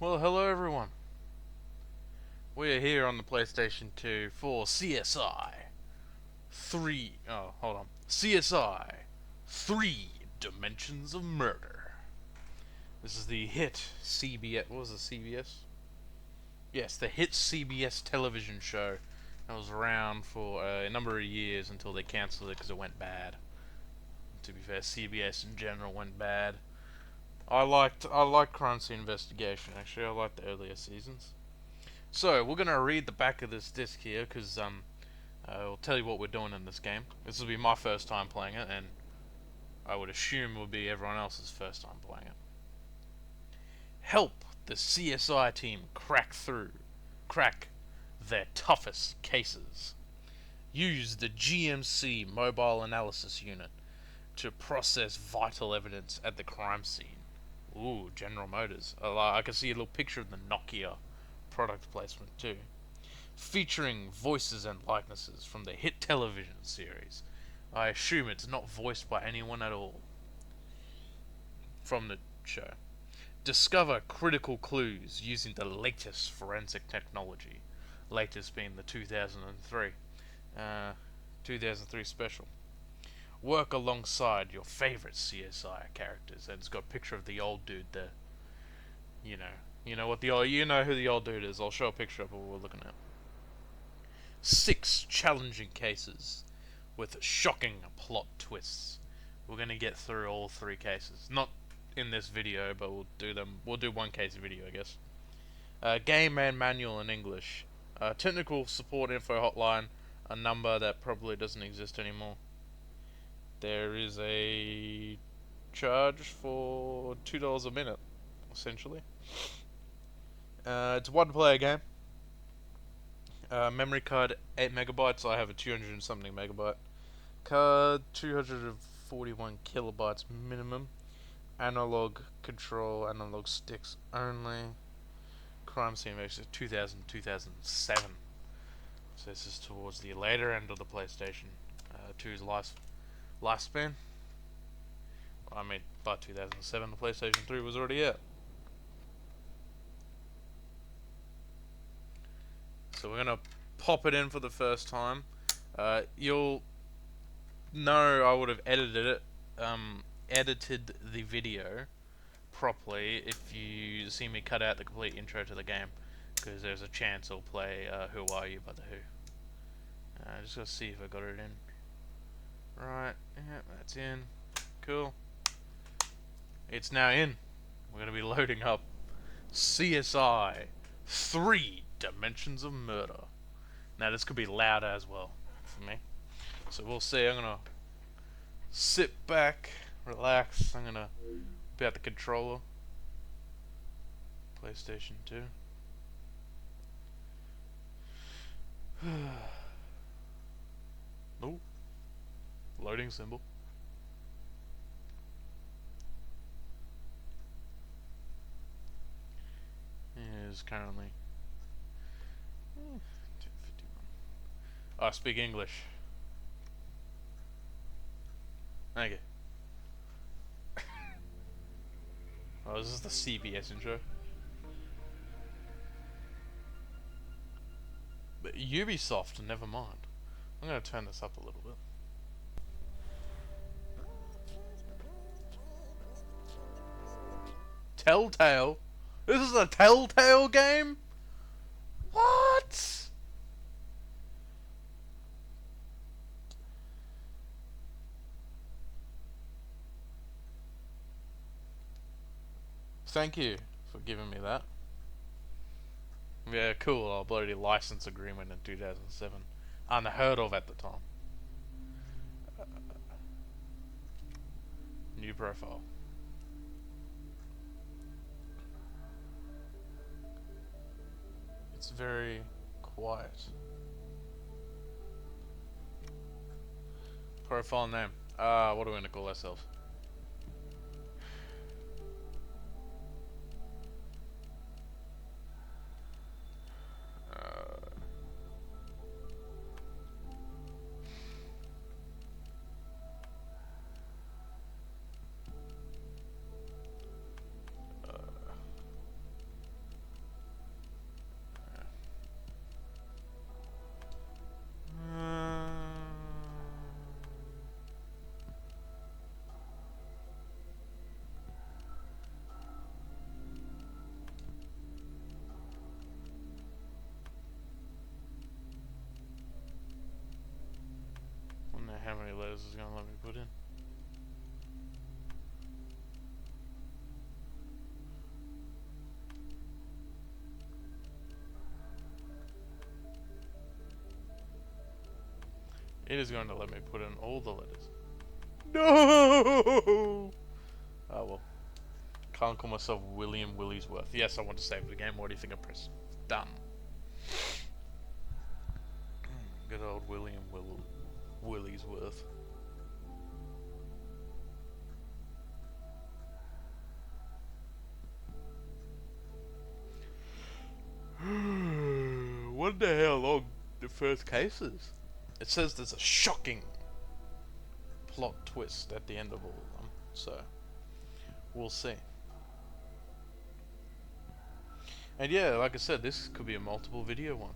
Well, hello everyone. We are here on the PlayStation 2 for CSI 3. Oh, hold on. CSI 3 Dimensions of Murder. This is the hit CBS. What was it, CBS? Yes, the hit CBS television show that was around for a number of years until they cancelled it because it went bad. To be fair, CBS in general went bad. I liked crime scene investigation. Actually, I liked the earlier seasons. So we're gonna read the back of this disc here because I'll tell you what we're doing in this game. This will be my first time playing it, and I would assume it will be everyone else's first time playing it. Help the CSI team crack their toughest cases. Use the GMC Mobile Analysis Unit to process vital evidence at the crime scene. Ooh, General Motors. I can see a little picture of the Nokia product placement too, featuring voices and likenesses from the hit television series. I assume it's not voiced by anyone at all from the show. Discover critical clues using the latest forensic technology. Latest being the 2003 special. Work alongside your favorite CSI characters, and it's got a picture of the old dude there. You know, you know who the old dude is. I'll show a picture of what we're looking at. 6 challenging cases with shocking plot twists. We're gonna get through all 3 cases. Not in this video, but we'll do them. We'll do one case video, I guess. Game and manual in English. Technical support info hotline, a number that probably doesn't exist anymore. There is a charge for $2 a minute, essentially. It's a one-player game. Memory card 8 megabytes. I have a 200 and something megabyte card. 241 kilobytes minimum. Analog control, analog sticks only. Crime scene versus 2000 2007. So this is towards the later end of the PlayStation 2's lifespan. I mean, by 2007, the PlayStation 3 was already out. So we're gonna pop it in for the first time. You'll know I would have edited the video properly if you see me cut out the complete intro to the game, because there's a chance I'll play Who Are You by The Who. Just gotta see if I got it in. Right, yeah, that's in. Cool. It's now in. We're gonna be loading up CSI 3 Dimensions of Murder. Now this could be louder as well for me. So we'll see. I'm gonna sit back, relax. I'm gonna be at the controller. PlayStation 2. Oh, loading symbol. It is currently 2:51. I speak English. Okay. Oh, this is the CBS intro. But Ubisoft, never mind. I'm gonna turn this up a little bit. Telltale? This is a Telltale game? What? Thank you for giving me that. Yeah, cool. A bloody license agreement in 2007. Unheard of at the time. New profile. It's very quiet. Profile name. What are we gonna call ourselves? letters is gonna let me put in. It is going to let me put in all the letters. No! Oh well. Can't call myself William Williesworth. Yes, I want to save the game. What do you think I press? Done. Good old William Williesworth. Wonder how long the first case is. It says there's a shocking plot twist at the end of all of them, so we'll see. And yeah, like I said, this could be a multiple video one.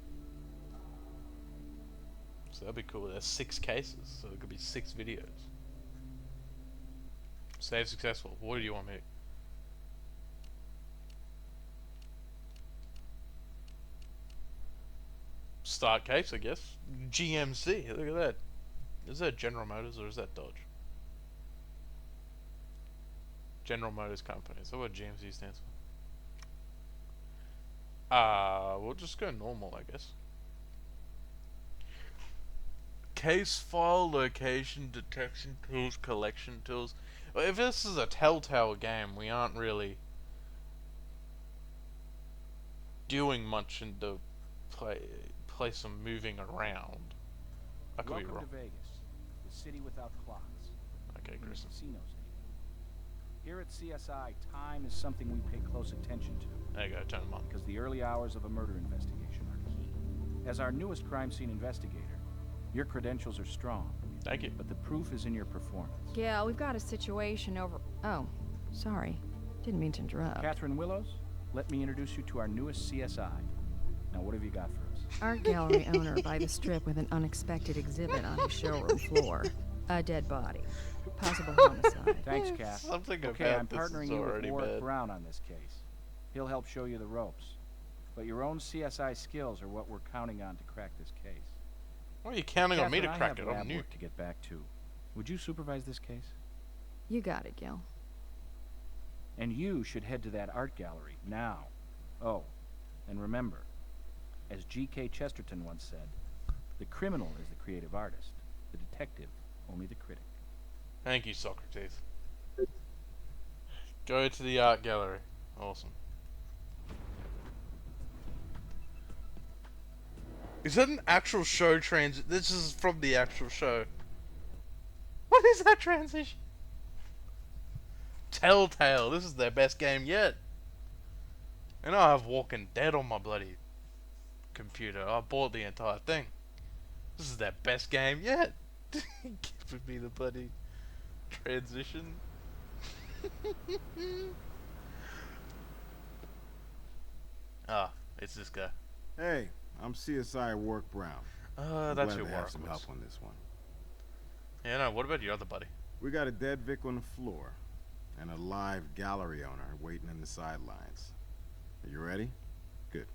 So that'd be cool. There's 6 cases, so it could be 6 videos. Save successful. What do you want me to... Start case, I guess. GMC, look at that. Is that General Motors or is that Dodge? General Motors Company. Is that what GMC stands for? We'll just go normal, I guess. Case file, location, detection tools, collection tools. Well, if this is a Telltale game, we aren't really doing much in the place of moving around. I could be wrong. Welcome to Vegas, the city without clocks. Okay, Chris. Casinos even. Here at CSI, time is something we pay close attention to. There you go, turn them on. Because the early hours of a murder investigation are key. As our newest crime scene investigator, your credentials are strong. Thank you. But the proof is in your performance. Yeah, we've got a situation over... Oh, sorry. Didn't mean to interrupt. Catherine Willows, let me introduce you to our newest CSI. Now, what have you got for us? Art gallery owner by the strip with an unexpected exhibit on his showroom floor. A dead body. Possible homicide. Thanks, Kath. Something Okay, about I'm this partnering is you with already Warwick bad. Brown on this case. He'll help show you the ropes. But your own CSI skills are what we're counting on to crack this case. Why are you counting on me to Catherine, crack I it? have I'm lab new. work to get back to. Would you supervise this case? You got it, Gil. And you should head to that art gallery now. Oh, and remember, as G.K. Chesterton once said, the criminal is the creative artist, the detective only the critic. Thank you, Socrates. Go to the art gallery. Awesome. Is that an actual show This is from the actual show. What is that transition? Telltale. This is their best game yet. And I have Walking Dead on my bloody computer. I bought the entire thing. This is their best game yet. Giving me the bloody transition. Ah, it's this guy. Hey, I'm CSI Warwick Brown. That's Glad your to have work. some help on this one. Yeah, no, what about your other buddy? We got a dead Vic on the floor, and a live gallery owner waiting in the sidelines. Are you ready? Good.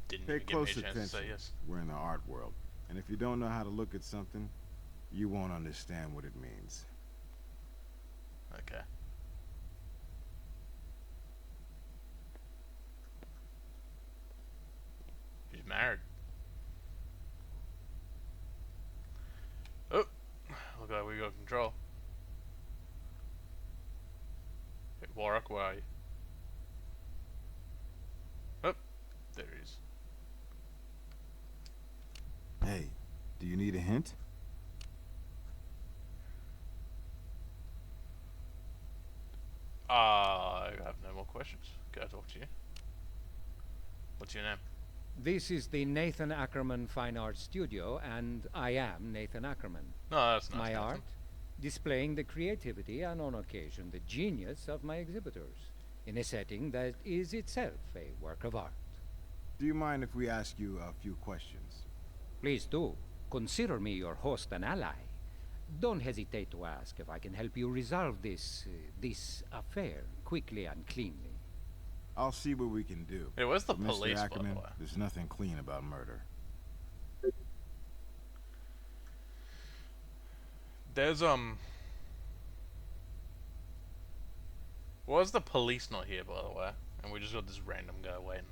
Didn't Pay even give me a close chance attention. to say yes. We're in the art world, and if you don't know how to look at something, you won't understand what it means. Okay. She's married. Oh, look like we got control. Hey, Warwick, where are you? Oh, there he is. Hey, do you need a hint? I have no more questions. Can I talk to you? What's your name? This is the Nathan Ackerman Fine Arts Studio, and I am Nathan Ackerman. No, that's not My Nathan. art, displaying the creativity and, on occasion, the genius of my exhibitors, in a setting that is itself a work of art. Do you mind if we ask you a few questions? Please do. Consider me your host and ally. Don't hesitate to ask if I can help you resolve this affair quickly and cleanly. I'll see what we can do. Hey, where's the But police, Mr. by Ackerman, the way? there's nothing clean about murder. There's was the police not here, by the way? And we just got this random guy waiting.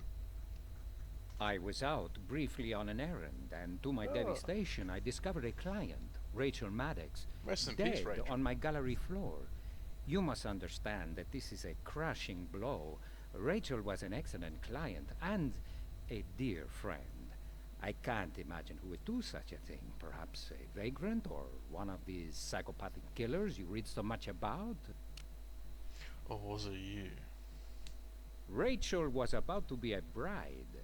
I was out briefly on an errand, and to my Oh. devastation, I discovered a client, Rachel Maddox, Rest in dead peace, Rachel. on my gallery floor. You must understand that this is a crushing blow. Rachel was an excellent client and a dear friend. I can't imagine who would do such a thing. Perhaps a vagrant or one of these psychopathic killers you read so much about? Or was it you? Rachel was about to be a bride.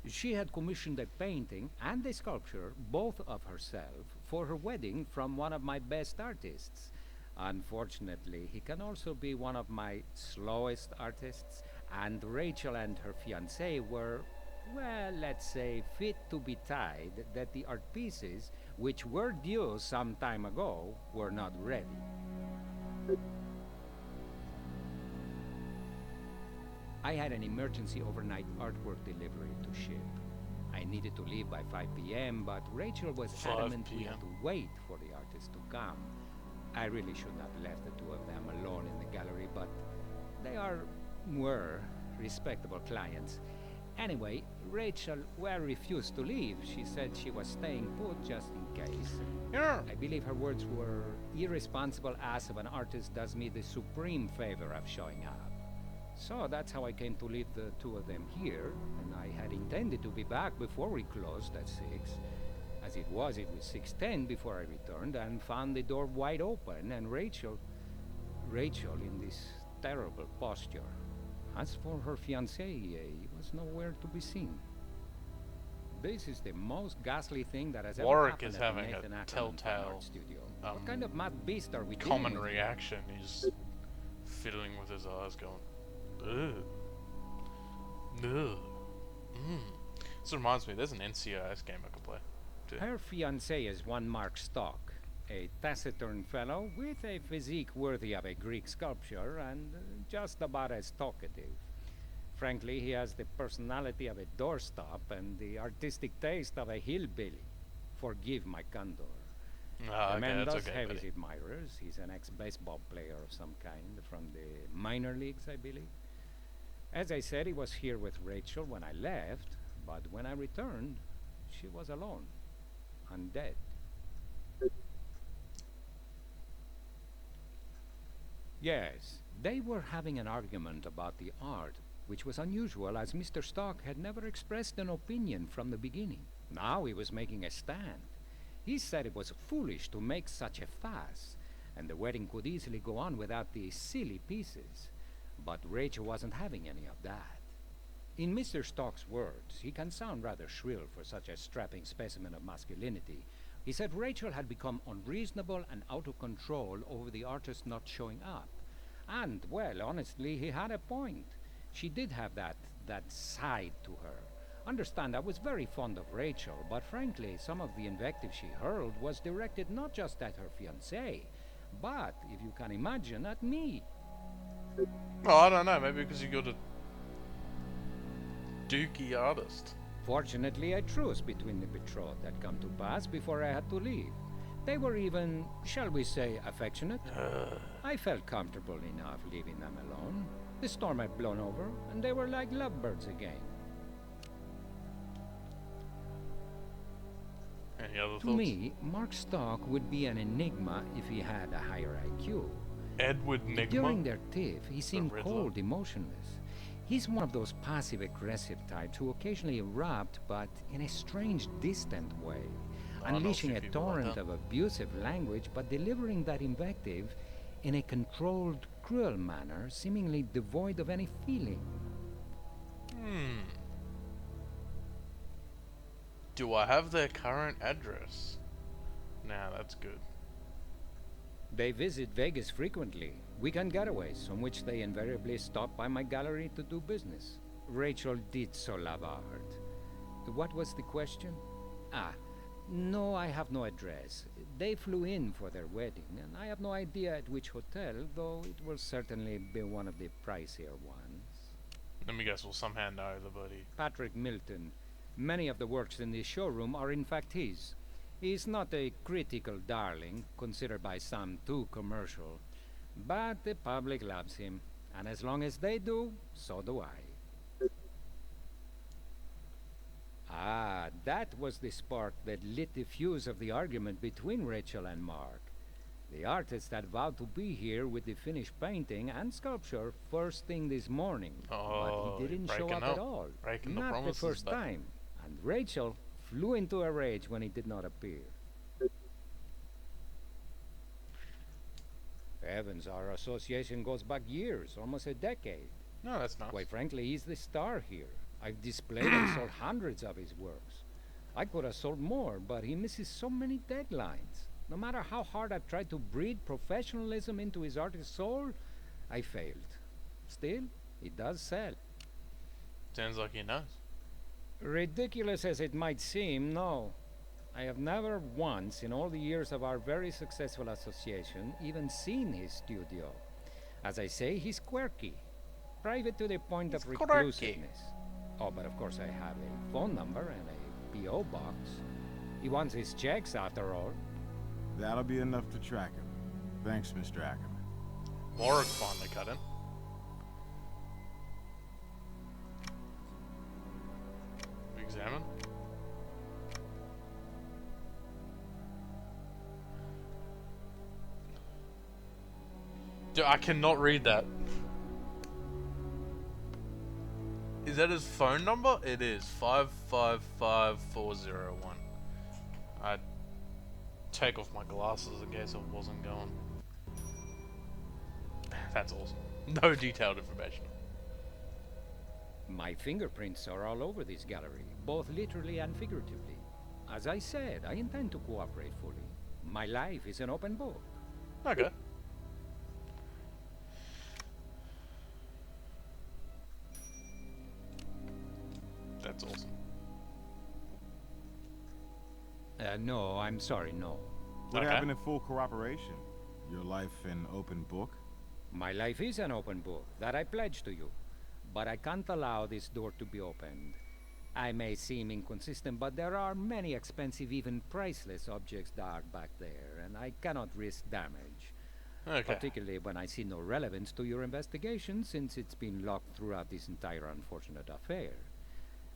She had commissioned a painting and a sculpture, both of herself, for her wedding from one of my best artists. Unfortunately, he can also be one of my slowest artists, and Rachel and her fiancé were, well, let's say, fit to be tied that the art pieces, which were due some time ago, were not ready. I had an emergency overnight artwork delivery to ship. I needed to leave by 5 p.m., but Rachel was 5 adamant we p.m. had to wait for the artist to come. I really shouldn't have left the two of them alone in the gallery, but they were respectable clients. Anyway, Rachel, well, refused to leave. She said she was staying put just in case. Yeah. I believe her words were, irresponsible ass of an artist does me the supreme favor of showing up. So that's how I came to leave the two of them here, and I had intended to be back before we closed at 6. As it was 6:10 before I returned and found the door wide open and Rachel in this terrible posture. As for her fiancé, he was nowhere to be seen. This is the most ghastly thing that has ever Warwick happened is at the having a Nathan Ackerman Telltale, art studio. What kind of mad beast are we dealing Common with? reaction. He's fiddling with his eyes, going, ugh. Ugh. This reminds me, there's an NCIS game I could play. Too. Her fiancé is one Mark Stock, a taciturn fellow with a physique worthy of a Greek sculpture and just about as talkative. Frankly, he has the personality of a doorstop and the artistic taste of a hillbilly. Forgive my candor. The man that's does okay, have buddy. his admirers. He's an ex-baseball player of some kind from the minor leagues, I believe. As I said, he was here with Rachel when I left, but when I returned, she was alone. Undead. Yes, they were having an argument about the art, which was unusual as Mr. Stock had never expressed an opinion from the beginning. Now he was making a stand. He said it was foolish to make such a fuss, and the wedding could easily go on without the silly pieces. But Rachel wasn't having any of that. In Mr. Stock's words, he can sound rather shrill for such a strapping specimen of masculinity. He said Rachel had become unreasonable and out of control over the artist not showing up. And, well, honestly, he had a point. She did have that side to her. Understand, I was very fond of Rachel, but frankly, some of the invective she hurled was directed not just at her fiancé, but, if you can imagine, at me. Oh, I don't know, maybe because you got a dookie artist. Fortunately, a truce between the betrothed had come to pass before I had to leave. They were even, shall we say, affectionate. I felt comfortable enough leaving them alone. The storm had blown over, and they were like lovebirds again. Any other To thoughts? me, Mark Stock would be an enigma if he had a higher IQ. Edward Nigma? During their tiff, he seemed Riddler? cold, emotionless. He's one of those passive-aggressive types who occasionally erupt, but in a strange, distant way, I know a unleashing few a people like torrent that. of abusive language, but delivering that invective in a controlled, cruel manner, seemingly devoid of any feeling. Do I have their current address? Nah, that's good. They visit Vegas frequently, weekend getaways, on which they invariably stop by my gallery to do business. Rachel did so love art. What was the question? No, I have no address. They flew in for their wedding, and I have no idea at which hotel, though it will certainly be one of the pricier ones. Let me guess, we'll somehow know the buddy. Patrick Milton. Many of the works in this showroom are in fact his. He's not a critical darling, considered by some too commercial, but the public loves him, and as long as they do, so do I. Ah, that was the spark that lit the fuse of the argument between Rachel and Mark. The artist had vowed to be here with the finished painting and sculpture first thing this morning, but Oh, he didn't you're show breaking up at up. all. Breaking the Not the promises, first but time. And Rachel flew into a rage when he did not appear. Heavens, our association goes back years, almost a decade. no, that's nice. Quite frankly, he's the star here. I've displayed and sold hundreds of his works. I could have sold more, but he misses so many deadlines. No matter how hard I've tried to breathe professionalism into his artist soul, I failed. Still, it does sell. Sounds like he knows. Ridiculous as it might seem, no. I have never once, in all the years of our very successful association, even seen his studio. As I say, he's quirky. Private to the point of He's quirky. reclusiveness. Oh, but of course I have a phone number and a P.O. box. He wants his checks, after all. That'll be enough to track him. Thanks, Mr. Ackerman. Warwick finally cut in. Examine. Dude, I cannot read that. Is that his phone number? It is 555401. I'd take off my glasses in case I wasn't going. That's awesome. No detailed information. My fingerprints are all over this gallery, both literally and figuratively. As I said, I intend to cooperate fully. My life is an open book. Okay. That's awesome. No, I'm sorry, no. What Okay. happened in full cooperation? Your life an open book? My life is an open book, that I pledge to you. But I can't allow this door to be opened. I may seem inconsistent, but there are many expensive, even priceless objects dark back there, and I cannot risk damage. Okay. Particularly when I see no relevance to your investigation, since it's been locked throughout this entire unfortunate affair.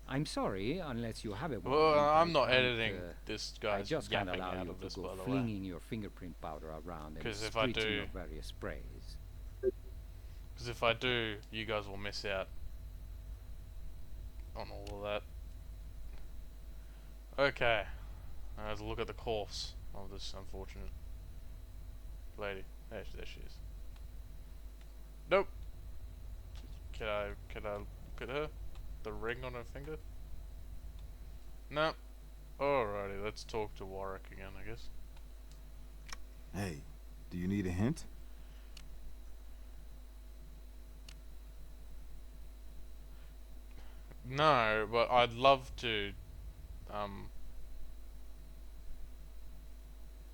I'm sorry, unless you have a Well, warrant, I'm I not can't, editing this I guy's just can't yapping allow out you of to this, go by the way. flinging your fingerprint powder around and 'Cause if I spritzing do- your various sprays. Because if I do, you guys will miss out on all of that. Okay. Let's look at the corpse of this unfortunate lady. There she is. Nope. Can I look at her? The ring on her finger? No. Alrighty, let's talk to Warwick again, I guess. Hey, do you need a hint? No, but I'd love to.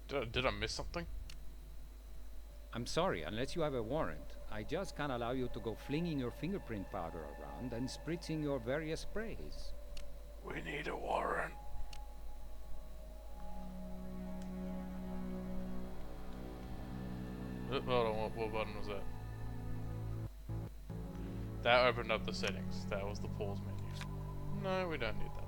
Did I miss something? I'm sorry, unless you have a warrant, I just can't allow you to go flinging your fingerprint powder around and spritzing your various sprays. We need a warrant. Hold on, what button was that? That opened up the settings. That was the pause menu. No, we don't need that.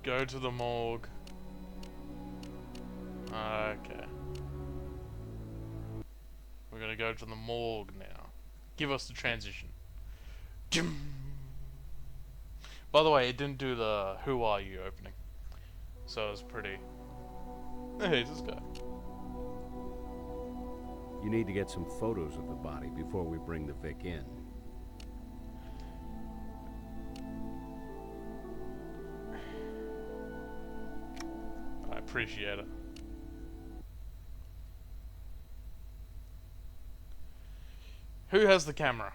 Go to the morgue. Okay. We're gonna go to the morgue now. Give us the transition. Jim. By the way, it didn't do the "Who are you" opening, so it was pretty. Hey, it's this guy. You need to get some photos of the body before we bring the Vic in. I appreciate it. Who has the camera?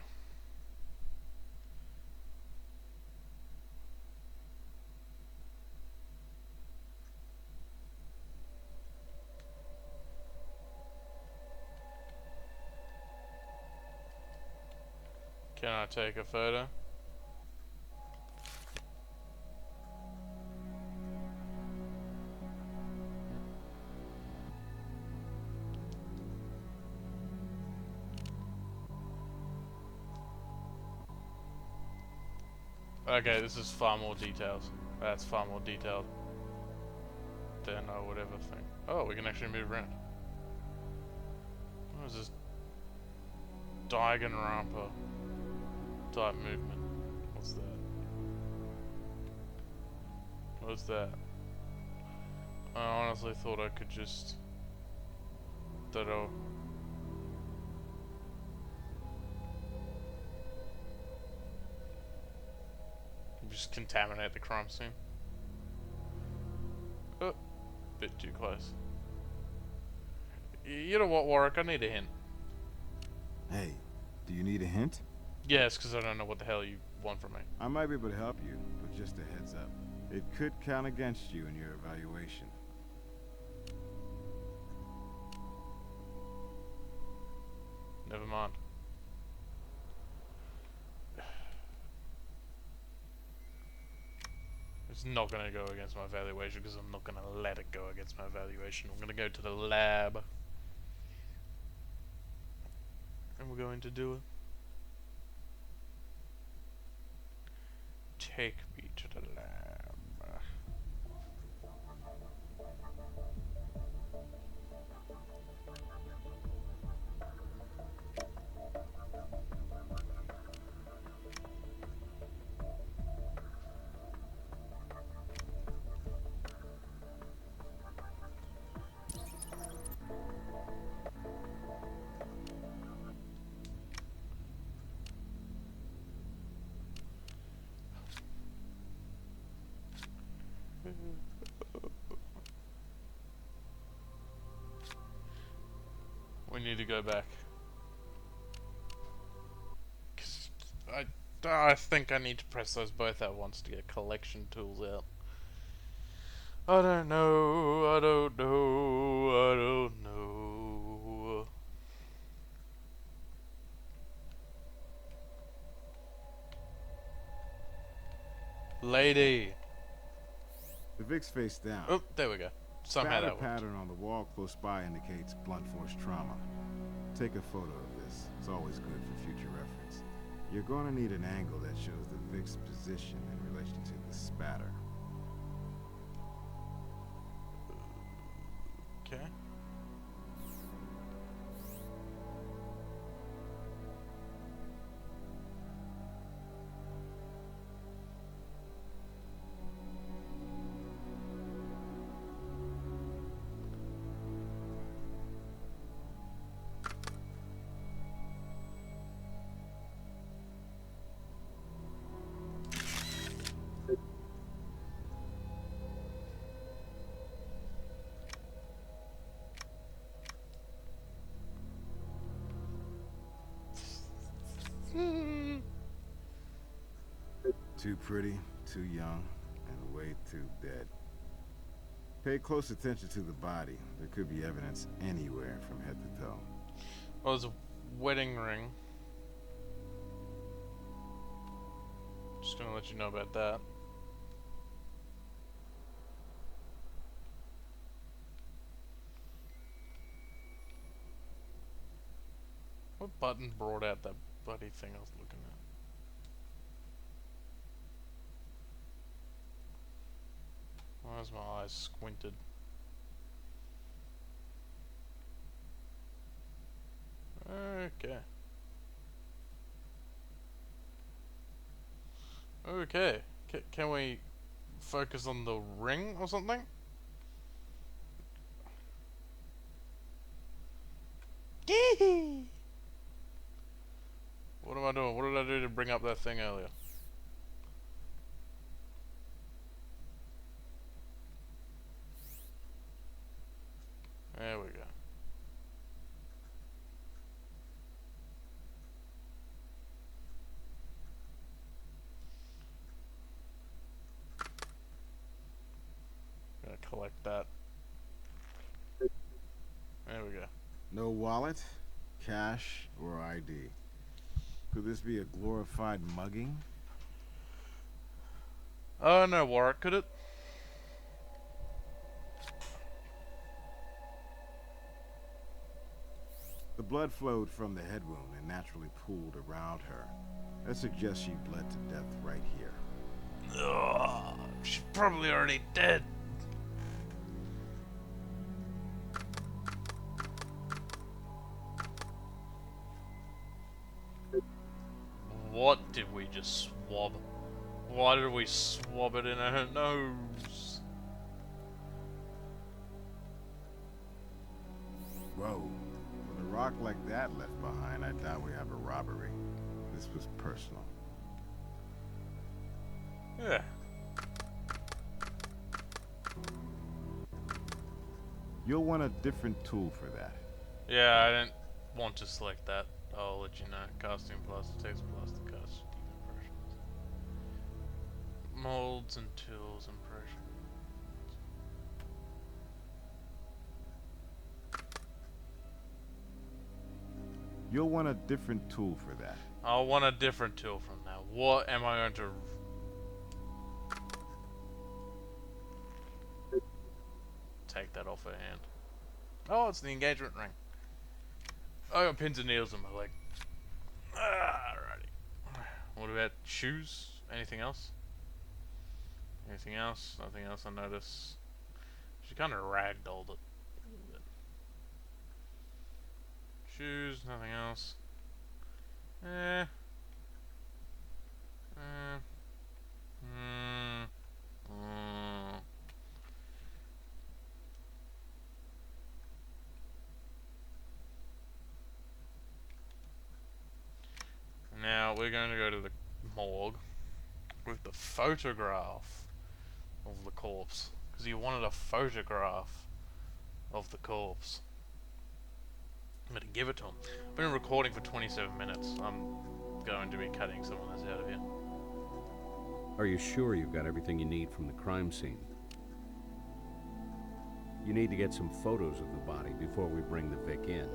Can I take a photo? Okay, this is far more details. That's far more detailed than I would ever think. Oh, we can actually move around. What is this? Diagon Rampa type movement. What's that? What's that? I honestly thought I could just... that I'll... just contaminate the crime scene. Oh, bit too close. You know what, Warwick? I need a hint. Hey, do you need a hint? Yes, because I don't know what the hell you want from me. I might be able to help you, but just a heads up. It could count against you in your evaluation. Never mind. It's not going to go against my evaluation because I'm not going to let it go against my evaluation. I'm going to go to the lab. And we're going to do it. Take me to the lab. We need to go back. 'Cause I think I need to press those both at once to get collection tools out. I don't know, I don't know, I don't know. Lady. The Vic's face down. Oh, there we go. Somehow Spatter that worked. pattern on the wall close by indicates blunt force trauma. Take a photo of this. It's always good for future reference. You're going to need an angle that shows the Vic's position in relation to the spatter. Okay. Too pretty, too young, and way too dead. Pay close attention to the body. There could be evidence anywhere from head to toe. Oh, there's a wedding ring. Just gonna let you know about that. What button brought out that bloody thing I was looking at? Why is my eyes squinted? Okay. Okay. Can we focus on the ring or something? What am I doing? What did I do to bring up that thing earlier? There we go. Gonna collect that. There we go. No wallet, cash, or ID. Could this be a glorified mugging? Oh no, Warwick, could it? The blood flowed from the head wound and naturally pooled around her. That suggests she bled to death right here. Ugh, she's probably already dead. What did we just swab? Why did we swab it in her nose? Whoa. With a rock like that left behind, I doubt we have a robbery. This was personal. Yeah. You'll want a different tool for that. Yeah, I didn't want to select that. I'll let you know. Costume plus, text plus, the costume impressions. Molds and tools impressions. You'll want a different tool for that. I'll want a different tool from now. What am I going to... take that off her hand? Oh, it's the engagement ring. I got pins and needles in my leg. Alrighty. What about shoes? Anything else? Anything else? Nothing else I notice. She kind of ragdolled it. Shoes, nothing else. Now we're going to go to the morgue with the photograph of the corpse, because you wanted a photograph of the corpse. I'm going to give it to him. I've been recording for 27 minutes. I'm going to be cutting some of this out of here. Are you sure you've got everything you need from the crime scene? You need to get some photos of the body before we bring the Vic in.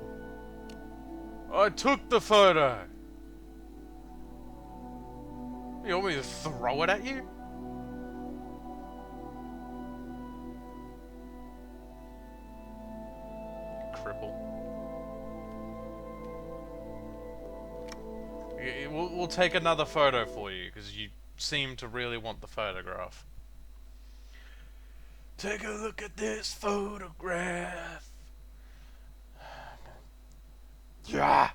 I took the photo! You want me to throw it at you? Cripple. We'll take another photo for you, because you seem to really want the photograph. Take a look at this photograph. Yeah.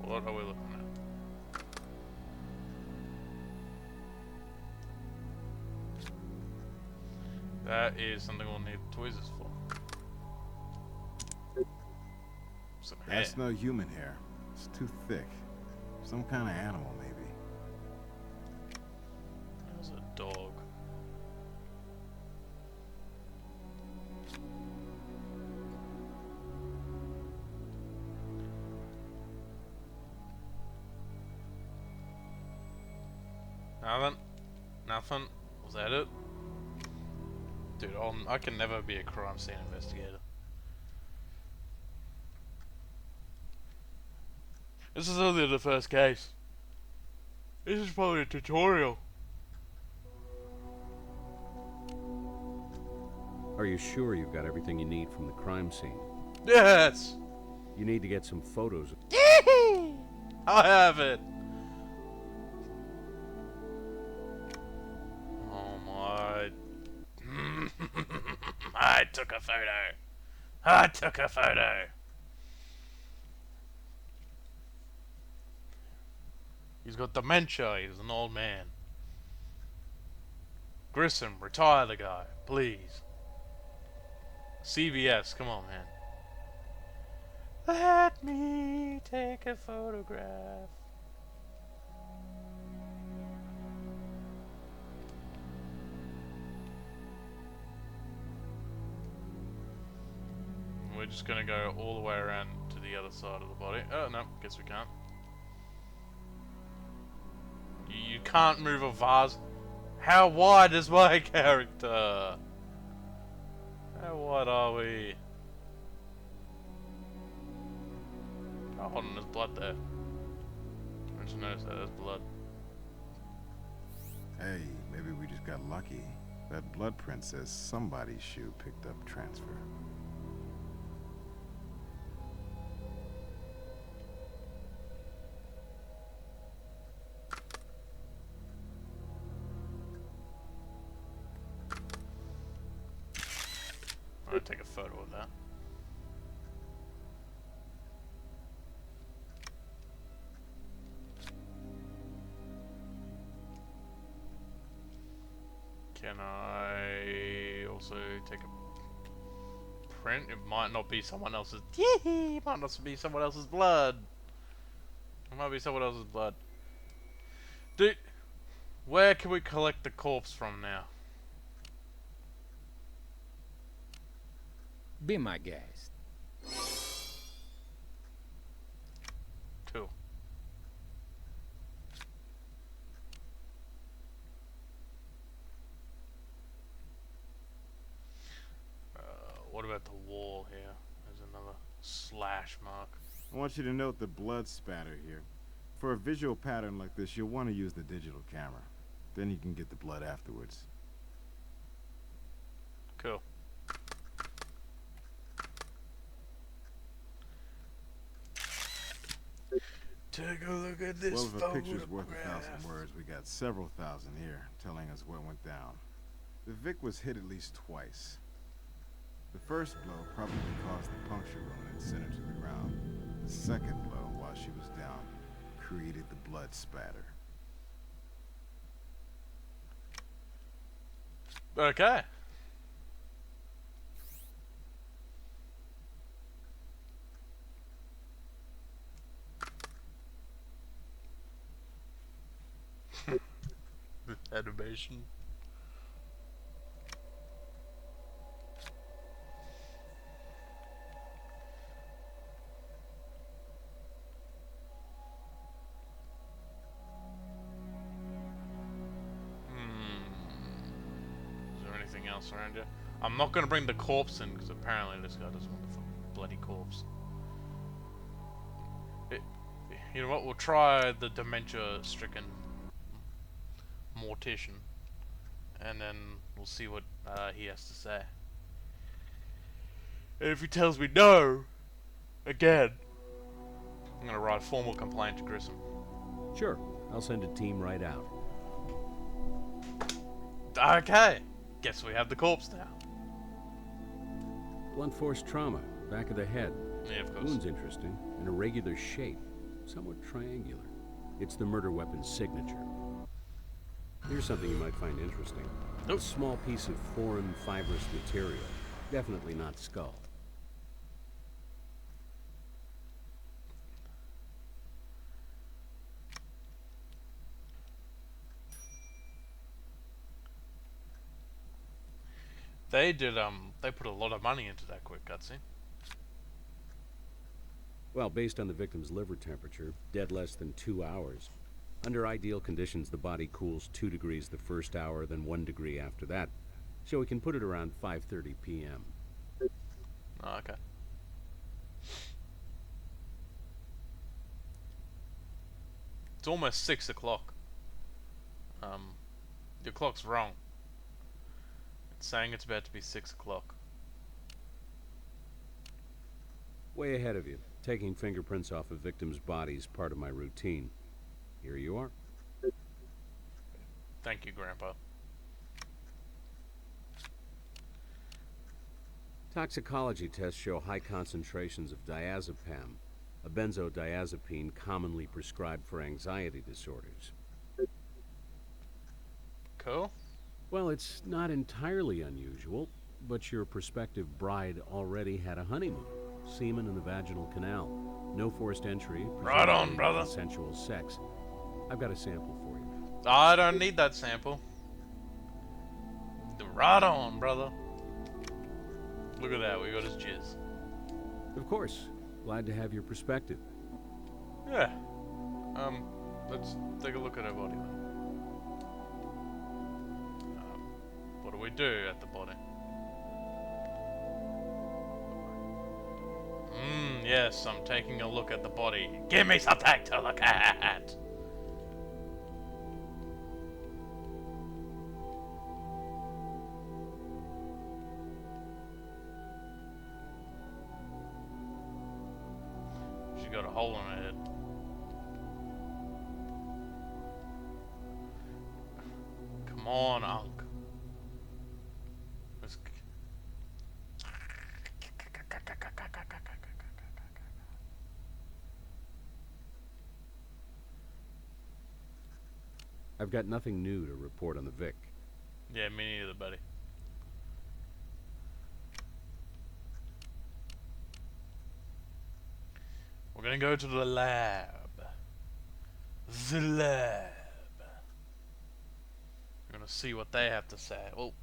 What are we looking at? That is something we'll need tweezers for. Some hair. That's no human hair. It's too thick. Some kind of animal, maybe. There's a dog. Nothing? Nothing? Was that it? Dude, I can never be a crime scene investigator. This is only the first case. This is probably a tutorial. Are you sure you've got everything you need from the crime scene? Yes! You need to get some photos of... I have it! Oh my... I took a photo. I took a photo. He's got dementia. He's an old man. Grissom, retire the guy, please. CVS, come on, man. Let me take a photograph. We're just gonna go all the way around to the other side of the body. Oh no, guess we can't. can't move a vase. How wide is my character? How wide are we? Oh, hold on, there's blood there. I just noticed that there's blood. Hey, maybe we just got lucky. That blood print says somebody's shoe picked up transfer. I'm gonna take a photo of that. Can I also take a print? It might not be someone else's. It might not be someone else's blood. It might be someone else's blood. Dude, where can we collect the corpse from now? Be my guest. Cool. What about the wall here? There's another slash mark. I want you to note the blood spatter here. For a visual pattern like this, you'll want to use the digital camera. Then you can get the blood afterwards. Cool. Take a look at this Well, if a photograph. picture's worth 1,000 words, we got several thousand here telling us what went down. The Vic was hit at least twice. The first blow probably caused the puncture wound and sent her to the ground. The second blow, while she was down, created the blood spatter. Okay. Animation. Is there anything else around here? I'm not gonna bring the corpse in because apparently this guy doesn't want the fucking bloody corpse. You know what? We'll try the dementia-stricken mortician, and then we'll see what he has to say. And if he tells me no, again, I'm gonna write a formal complaint to Grissom. Sure, I'll send a team right out. Okay, guess we have the corpse now. Blunt force trauma, back of the head. Yeah, of course. Wound's interesting, an irregular shape, somewhat triangular. It's the murder weapon's signature. Here's something you might find interesting. Nope. A small piece of foreign fibrous material. Definitely not skull. They did, they put a lot of money into that quick cutscene. Well, based on the victim's liver temperature, dead less than 2 hours. Under ideal conditions, the body cools 2 degrees the first hour, then 1 degree after that. So we can put it around 5:30 p.m. Oh, okay. It's almost 6 o'clock. Your clock's wrong. It's saying it's about to be 6 o'clock. Way ahead of you. Taking fingerprints off a victim's body is part of my routine. Here you are. Thank you, Grandpa. Toxicology tests show high concentrations of diazepam, a benzodiazepine commonly prescribed for anxiety disorders. Cool. Well, it's not entirely unusual, but your prospective bride already had a honeymoon. Semen in the vaginal canal. No forced entry. Right on, presumably brother. Consensual sex. I've got a sample for you. I don't need that sample. Right on, brother. Look at that, we got his jizz. Of course. Glad to have your perspective. Yeah. Let's take a look at her body then. do we do at the body? Yes, I'm taking a look at the body. Give me something to look at! She got a hole in her head. Come on, Unc. Let's... I've got nothing new to report on the Vic. Yeah, me neither, buddy. We're gonna go to the lab. The lab. We're gonna see what they have to say. Well,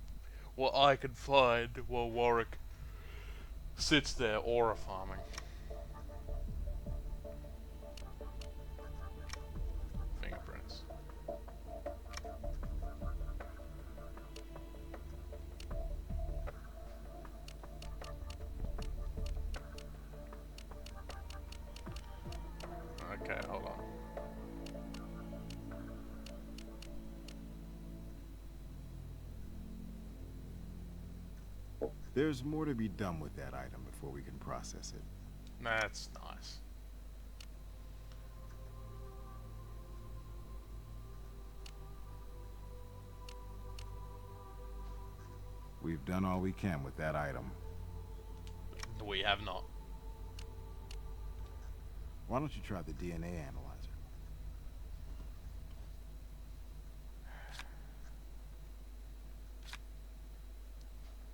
what I can find while Warwick sits there aura farming. Fingerprints. Okay, hold on. There's more to be done with that item before we can process it. That's nice. We've done all we can with that item. We have not. Why don't you try the DNA analyzer?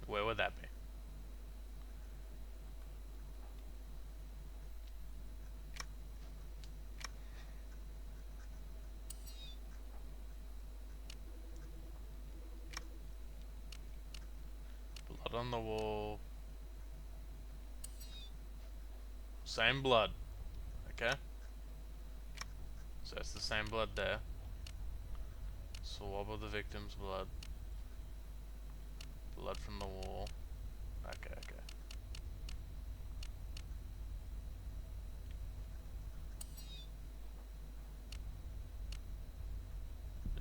Where would that be? Blood on the wall. Same blood. Okay. So it's the same blood there. Swab of the victim's blood. Blood from the wall. Okay, okay.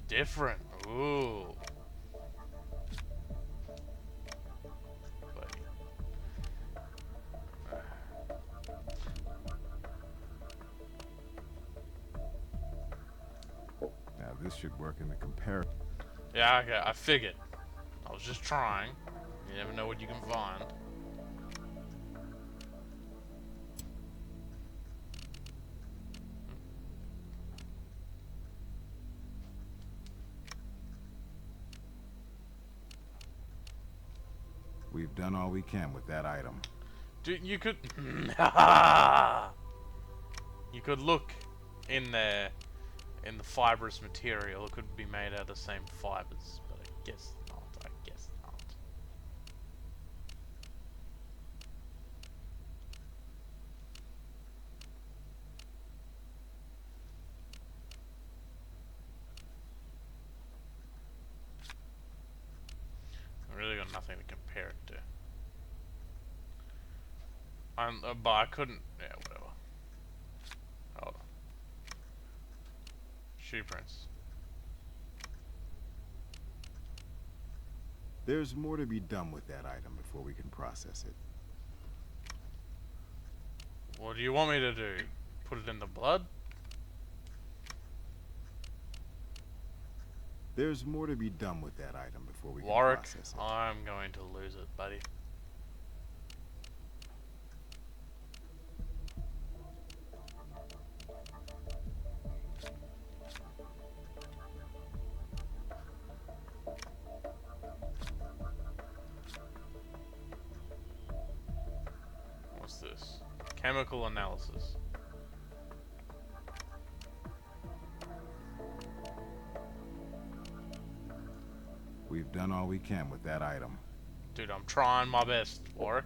Different. Ooh. Buddy. Now this should work in the comparison. Yeah, okay, I figured. I was just trying. You never know what you can find. We've done all we can with that item. Dude, you could... you could look in there, in the fibrous material. It could be made out of the same fibers, but I guess not. I guess not. I really got nothing to compare it to. But I couldn't. Yeah, whatever. Hold on. Shoe prints. There's more to be done with that item before we can process it. What do you want me to do? Put it in the blood? There's more to be done with that item before we can Warwick, process it. I'm going to lose it, buddy. What's this? Chemical analysis. We've done all we can with that item. Dude, I'm trying my best, Warwick.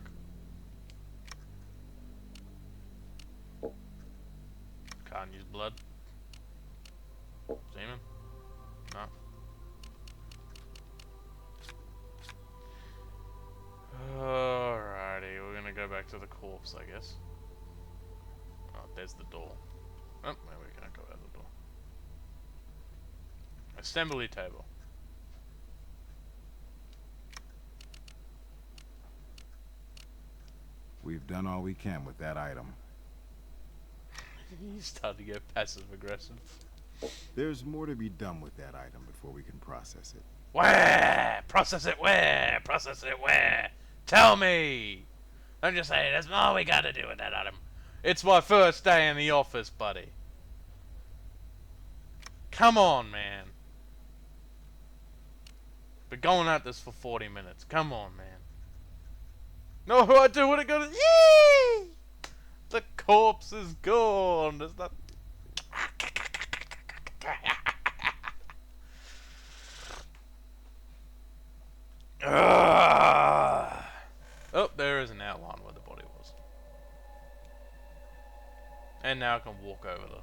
Can't use blood. Semen? No. Alrighty, we're gonna go back to the corpse, I guess. Oh, there's the door. Oh, there we go, go out the door. Assembly table. We've done all we can with that item. He's starting to get passive aggressive. There's more to be done with that item before we can process it. Where? Process it where? Process it where? Tell me! Don't just say, that's all we gotta do with that item. It's my first day in the office, buddy. Come on, man. Been going at this for 40 minutes. Come on, man. No, I do what I gotta. Yee! The corpse is gone. There's not. Oh, there is an outline where the body was. And now I can walk over there.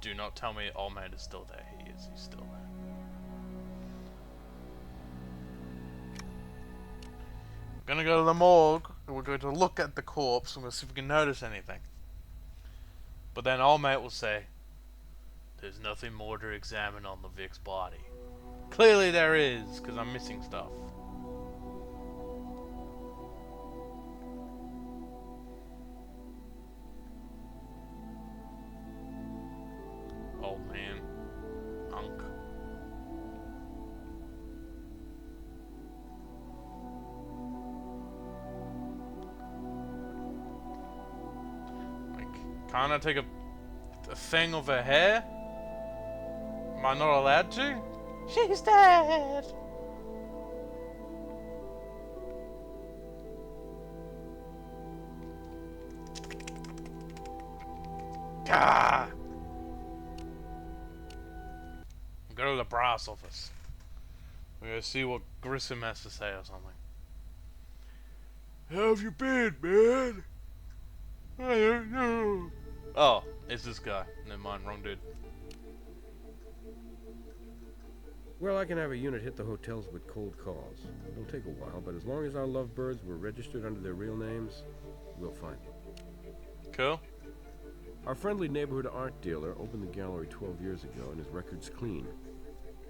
Do not tell me old man is still there. He is. He's still there. We're gonna go to the morgue. And we're going to look at the corpse. And we'll see if we can notice anything. But then old mate will say, "There's nothing more to examine on the Vic's body." Clearly there is, because I'm missing stuff. Old man. Unk. Like, can't I take a thing of her hair? Am I not allowed to? She's dead! Gah! Go to the brass office. We're gonna see what Grissom has to say or something. How have you been, man? I don't know. Oh, it's this guy. Never mind, wrong dude. Well, I can have a unit hit the hotels with cold calls. It'll take a while, but as long as our lovebirds were registered under their real names, we'll find them. Cool. Our friendly neighborhood art dealer opened the gallery 12 years ago, and his record's clean.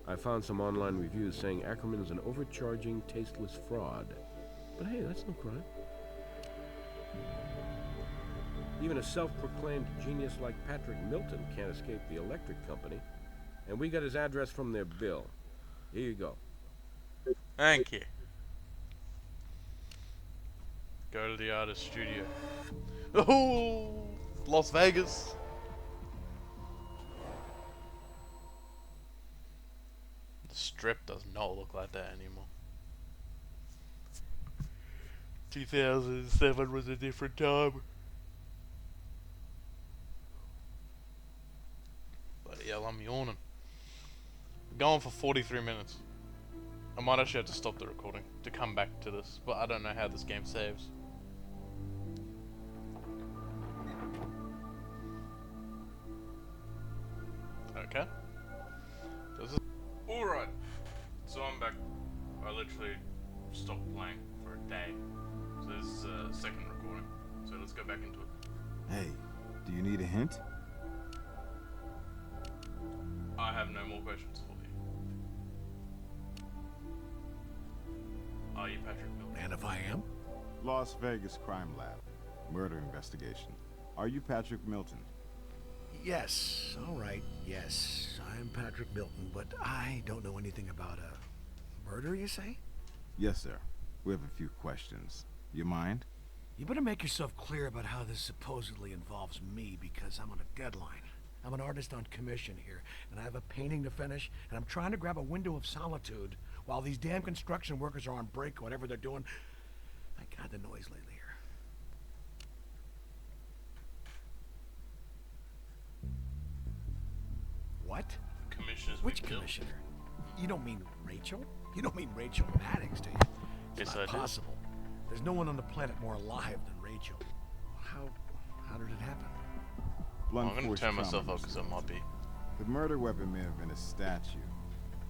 I found some online reviews saying Ackerman is an overcharging, tasteless fraud. But hey, that's no crime. Even a self-proclaimed genius like Patrick Milton can't escape the electric company. And we got his address from their bill. Here you go. Thank you. Go to the artist studio. Oh, Las Vegas. The Strip does not look like that anymore. 2007 was a different time. Bloody hell, I'm yawning. Going for 43 minutes. I might actually have to stop the recording to come back to this, but I don't know how this game saves. Okay. Alright. So I'm back. I literally stopped playing for a day. So this is a second recording. So let's go back into it. Hey, do you need a hint? I have no more questions for you. Are you Patrick Milton? And if I am? Las Vegas Crime Lab. Murder investigation. Are you Patrick Milton? Yes, all right, yes. I'm Patrick Milton, but I don't know anything about a murder, you say? Yes, sir. We have a few questions. You mind? You better make yourself clear about how this supposedly involves me, because I'm on a deadline. I'm an artist on commission here, and I have a painting to finish, and I'm trying to grab a window of solitude while these damn construction workers are on break or whatever they're doing. My God, the noise lately here. What? Commissioner's Which been killed. commissioner? You don't mean Rachel? You don't mean Rachel Maddox, do you? It's Yes, not I do. possible. There's no one on the planet more alive than Rachel. How did it happen? I'm Blunt gonna force turn trauma myself up use. because it might be. The murder weapon may have been a statue,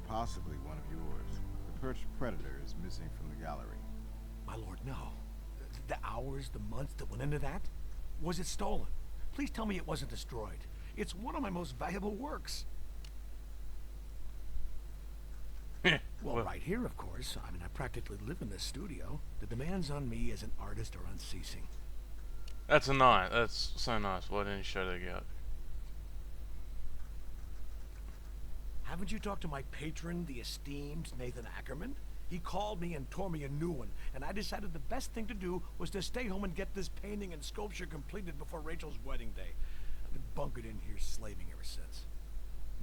possibly one of yours. The perched predator is missing from the gallery. My lord, no. The hours, the months that went into that? Was it stolen? Please tell me it wasn't destroyed. It's one of my most valuable works. Well, right here, of course. I mean, I practically live in this studio. The demands on me as an artist are unceasing. That's nice. That's so nice. Why didn't you show that guy? Haven't you talked to my patron, the esteemed Nathan Ackerman? He called me and tore me a new one, and I decided the best thing to do was to stay home and get this painting and sculpture completed before Rachel's wedding day. I've been bunkered in here slaving ever since.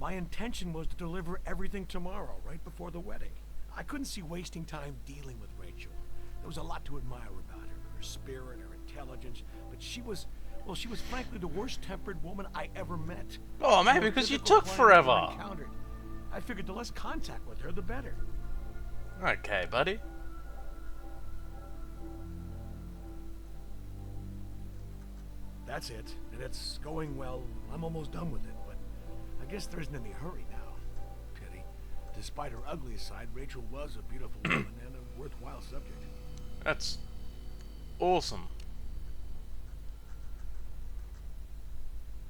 My intention was to deliver everything tomorrow, right before the wedding. I couldn't see wasting time dealing with Rachel. There was a lot to admire about her spirit, her intelligence, but she was frankly the worst-tempered woman I ever met. Oh, maybe because you took forever. I figured the less contact with her, the better. Okay, buddy. That's it, and it's going well. I'm almost done with it, but I guess there isn't any hurry now. Pity. Despite her ugly side, Rachel was a beautiful woman and a worthwhile subject. That's awesome.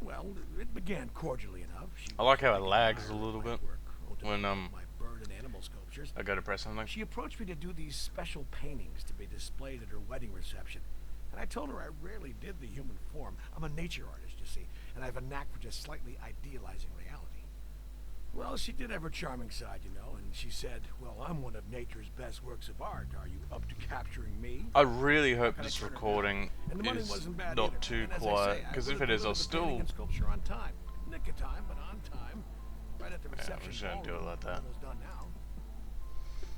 Well, it began cordially enough. I like how it lags a little bit when my bird and animal sculptures. I go to press something. She approached me to do these special paintings to be displayed at her wedding reception. And I told her I rarely did the human form. I'm a nature artist, you see, and I have a knack for just slightly idealizing reality. Well, she did have her charming side, you know, and she said, well, I'm one of nature's best works of art. Are you up to capturing me? I really hope this recording and the money is wasn't bad not either. too And as I quiet, say, I because if would've it is, I'll delivered the still... painting and sculpture on time. Nick of time, but on time. Right at the Yeah, reception. we're just gonna do it like that. Almost done now.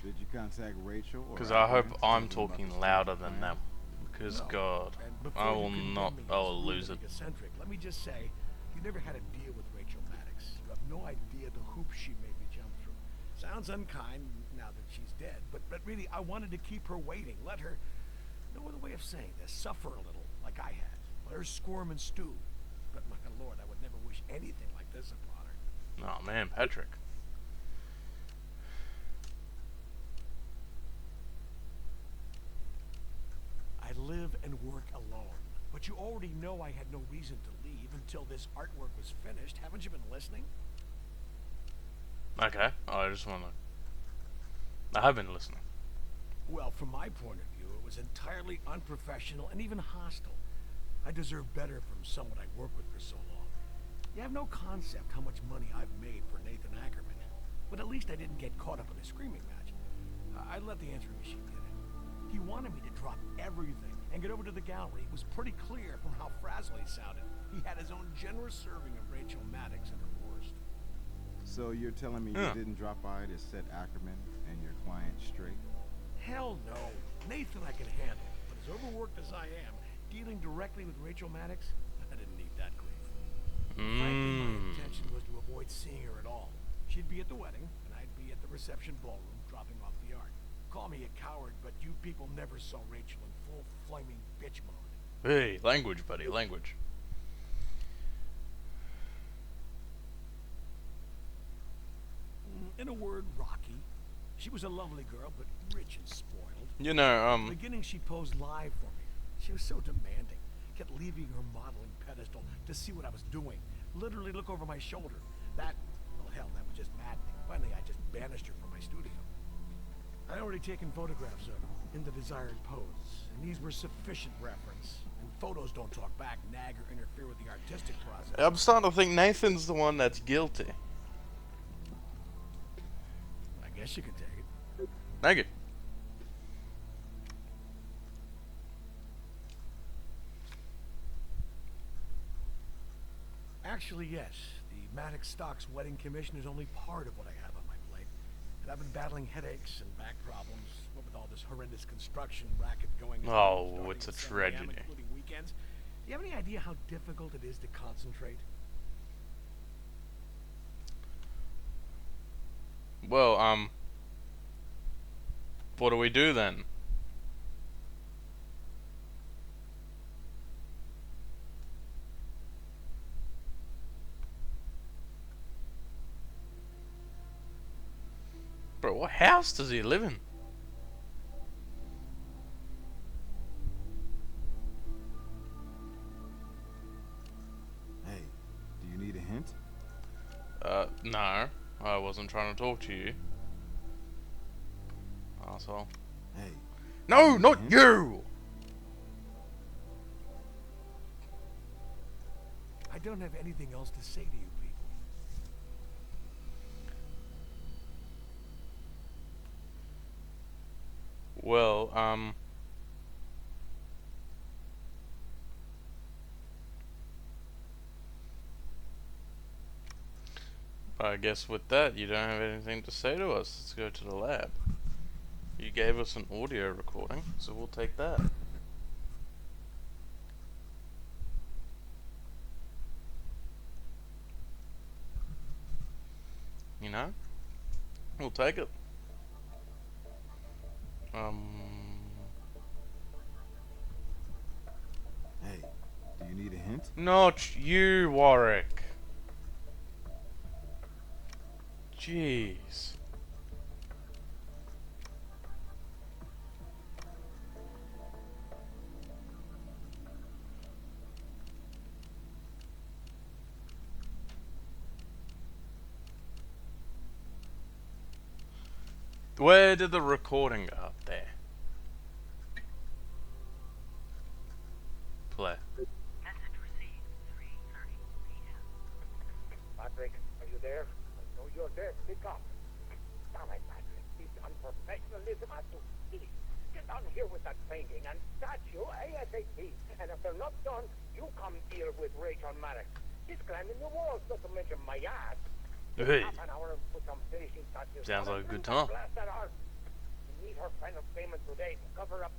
Did you contact Rachel? Because I hope I'm talking louder than them. Because No. God, And before I you will condemn not, me I as will rude lose and it. Eccentric, let me just say, you never had a deal with Rachel Maddox. You have no idea the hoops she made me jump through. Sounds unkind now that she's dead, but really, I wanted to keep her waiting. Let her, no other way of saying this, suffer a little, like I had. Let her squirm and stew. But my lord, I would never wish anything like this upon her. Oh man, Patrick. I live and work alone. But you already know I had no reason to leave until this artwork was finished. Haven't you been listening? Okay, I just want to... I have been listening. Well, from my point of view, it was entirely unprofessional and even hostile. I deserve better from someone I worked with for so long. You have no concept how much money I've made for Nathan Ackerman. But at least I didn't get caught up in a screaming match. I let the answering machine get it. He wanted me to drop everything and get over to the gallery. It was pretty clear from how frazzled he sounded. He had his own generous serving of Rachel Maddox at her worst. So you're telling me you didn't drop by to set Ackerman and your client straight? Hell no. Nathan I can handle. But as overworked as I am, dealing directly with Rachel Maddox, I didn't need that grief. Frankly, my intention was to avoid seeing her at all. She'd be at the wedding, and I'd be at the reception ballroom dropping off the art. Call me a coward, but you people never saw Rachel in full flaming bitch mode. Hey, language, buddy, language. In a word, rocky. She was a lovely girl, but rich and spoiled. You know, In the beginning, she posed live for me. She was so demanding. Kept leaving her modeling pedestal to see what I was doing. Literally look over my shoulder. That, well, hell, that was just maddening. Finally, I just banished her from my studio. I'd already taken photographs of her in the desired pose, and these were sufficient reference. And photos don't talk back, nag, or interfere with the artistic process. I'm starting to think Nathan's the one that's guilty. I guess you can take it. Thank you. Actually, yes. The Maddox Stocks wedding commission is only part of what I have on my plate. And I've been battling headaches and back problems, what with all this horrendous construction racket going on. Oh, starting it's a at 7 a.m., tragedy. including weekends. Do you have any idea how difficult it is to concentrate? Well, what do we do then? Bro, what house does he live in? Hey, do you need a hint? No. I wasn't trying to talk to you. Asshole. Hey. No, need a not hint? you! I don't have anything else to say to you people. Well, I guess with that, you don't have anything to say to us. Let's go to the lab. You gave us an audio recording, so we'll take that. You know? We'll take it. Hey, do you need a hint? Not you, Warwick. Jeez. Where did the recording go? Up there. Play. Message received, 3:30 p.m. Patrick, are you there? I know you're there. Pick up. Damn it, Patrick. This unprofessionalism has to cease. Get down here with that painting and statue ASAP. And if they're not done, you come deal with Rachel Maddox. She's climbing the walls, not to mention my ass. Hey. Half an hour and put some finishing touches. Sounds on like a it. good time. Blast that art. We need her final payment today to cover up.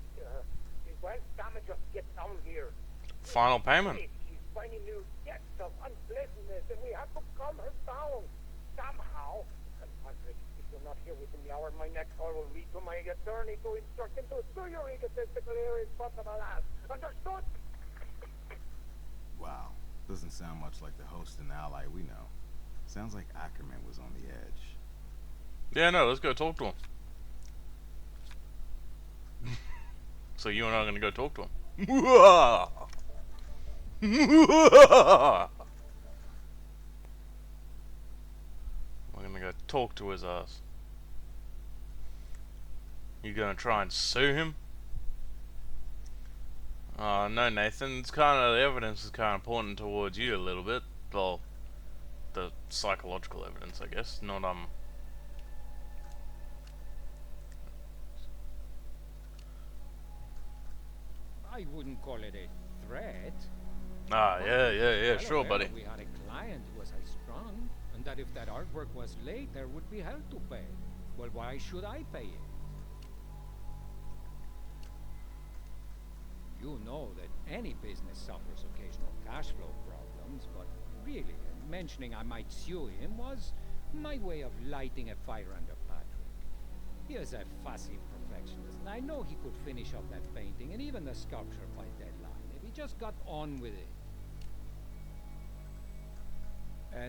Well, damn it, just get down here. Final payment. She's finding new depths of unpleasantness, and we have to calm her down somehow. And Patrick, if you're not here within the hour, my next call will be to my attorney to instruct him to sue your egotistical irresponsible ass. Understood? Wow, doesn't sound much like the host and ally we know. Sounds like Ackerman was on the edge. Yeah, no, let's go talk to him. So you and I are gonna go talk to him. We're gonna go talk to his ass. You gonna try and sue him? No, Nathan. It's kind of, the evidence is kind of pointing towards you a little bit. Well, the psychological evidence, I guess. Not I wouldn't call it a threat. Ah, yeah, Well sure, aware buddy. We had a client who was high-strung, and that if that artwork was late, there would be hell to pay. Well, why should I pay it? You know that any business suffers occasional cash flow problems, but really, mentioning I might sue him was my way of lighting a fire under Patrick. He is a fussy perfectionist, and I know he could finish up that painting and even the sculpture by deadline if he just got on with it.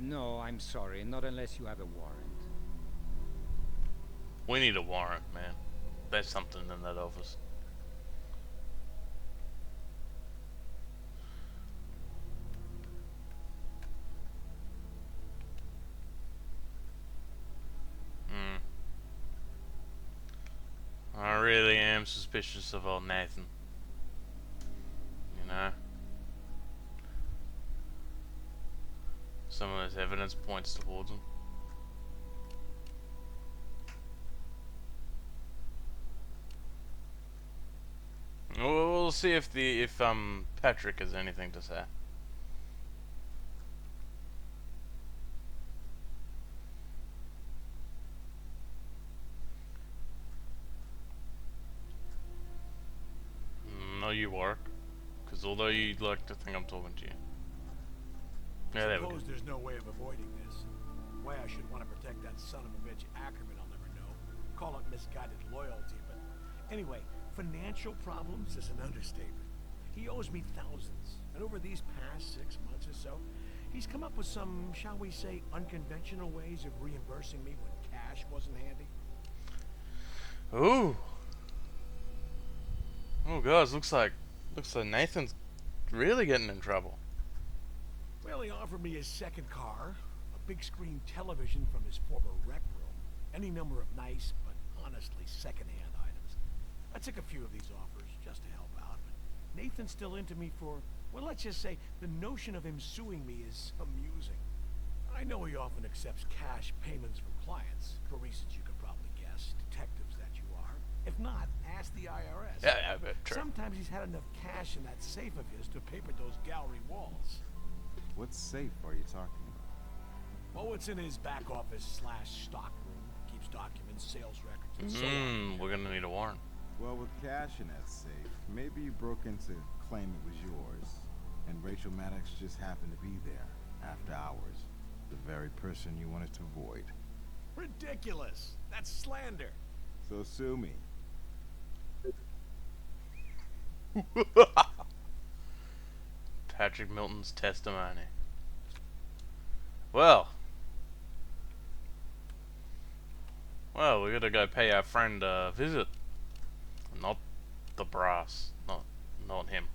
No, I'm sorry, not unless you have a warrant. We need a warrant, man. There's something in that office. I really am suspicious of old Nathan. You know? Some of this evidence points towards him. We'll see if Patrick has anything to say. No, you work. Because although you'd like to think I'm talking to you. Yeah, there we go. Suppose there's no way of avoiding this. Why I should want to protect that son of a bitch Ackerman, I'll never know. Call it misguided loyalty, but anyway, financial problems is an understatement. He owes me thousands, and over these past 6 months or so, he's come up with some, shall we say, unconventional ways of reimbursing me when cash wasn't handy. Ooh. Oh gosh, looks like Nathan's really getting in trouble. Well, he offered me his second car, a big screen television from his former rec room, any number of nice, but honestly secondhand items. I took a few of these offers just to help out, but Nathan's still into me for, well, let's just say the notion of him suing me is amusing. I know he often accepts cash payments from clients, for reasons you could probably guess, detectives that you are. If not, ask the IRS. Yeah, but true. Sometimes he's had enough cash in that safe of his to paper those gallery walls. What safe are you talking about? Oh, it's in his back office / stock room. Keeps documents, sales records, and so on. We're gonna need a warrant. Well, with cash in that safe, maybe you broke in to claim it was yours, and Rachel Maddox just happened to be there, after hours. The very person you wanted to avoid. Ridiculous! That's slander. So sue me. Patrick Milton's testimony. Well, we gotta go pay our friend a visit. Not the brass. Not him.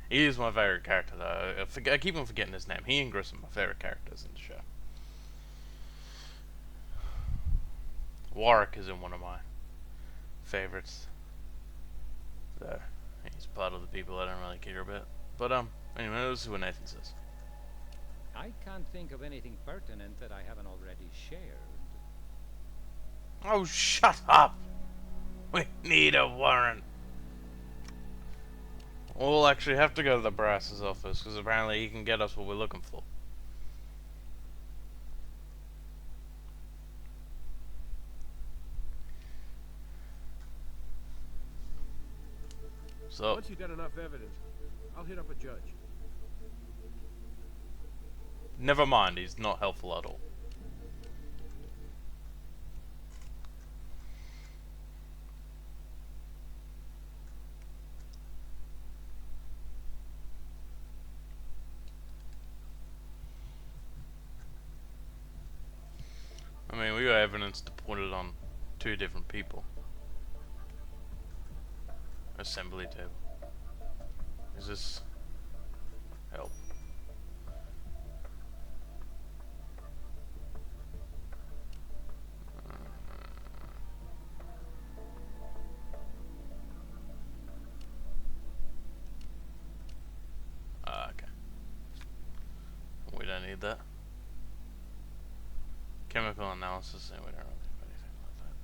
He is my favorite character though. I keep on forgetting his name. He and Grissom are my favorite characters in the show. Warwick is in one of my favorites. So he's part of the people I don't really care about. But anyway, let's see what Nathan says. I can't think of anything pertinent that I haven't already shared. Oh, shut up! We need a warrant. We'll actually have to go to the brass's office because apparently he can get us what we're looking for. So Once you got enough evidence, I'll hit up a judge. never mind, he's not helpful at all. I mean, we got evidence to put it on 2 different people. Assembly table. Is this help? Okay. We don't need that. Chemical analysis, and we don't really have anything like that.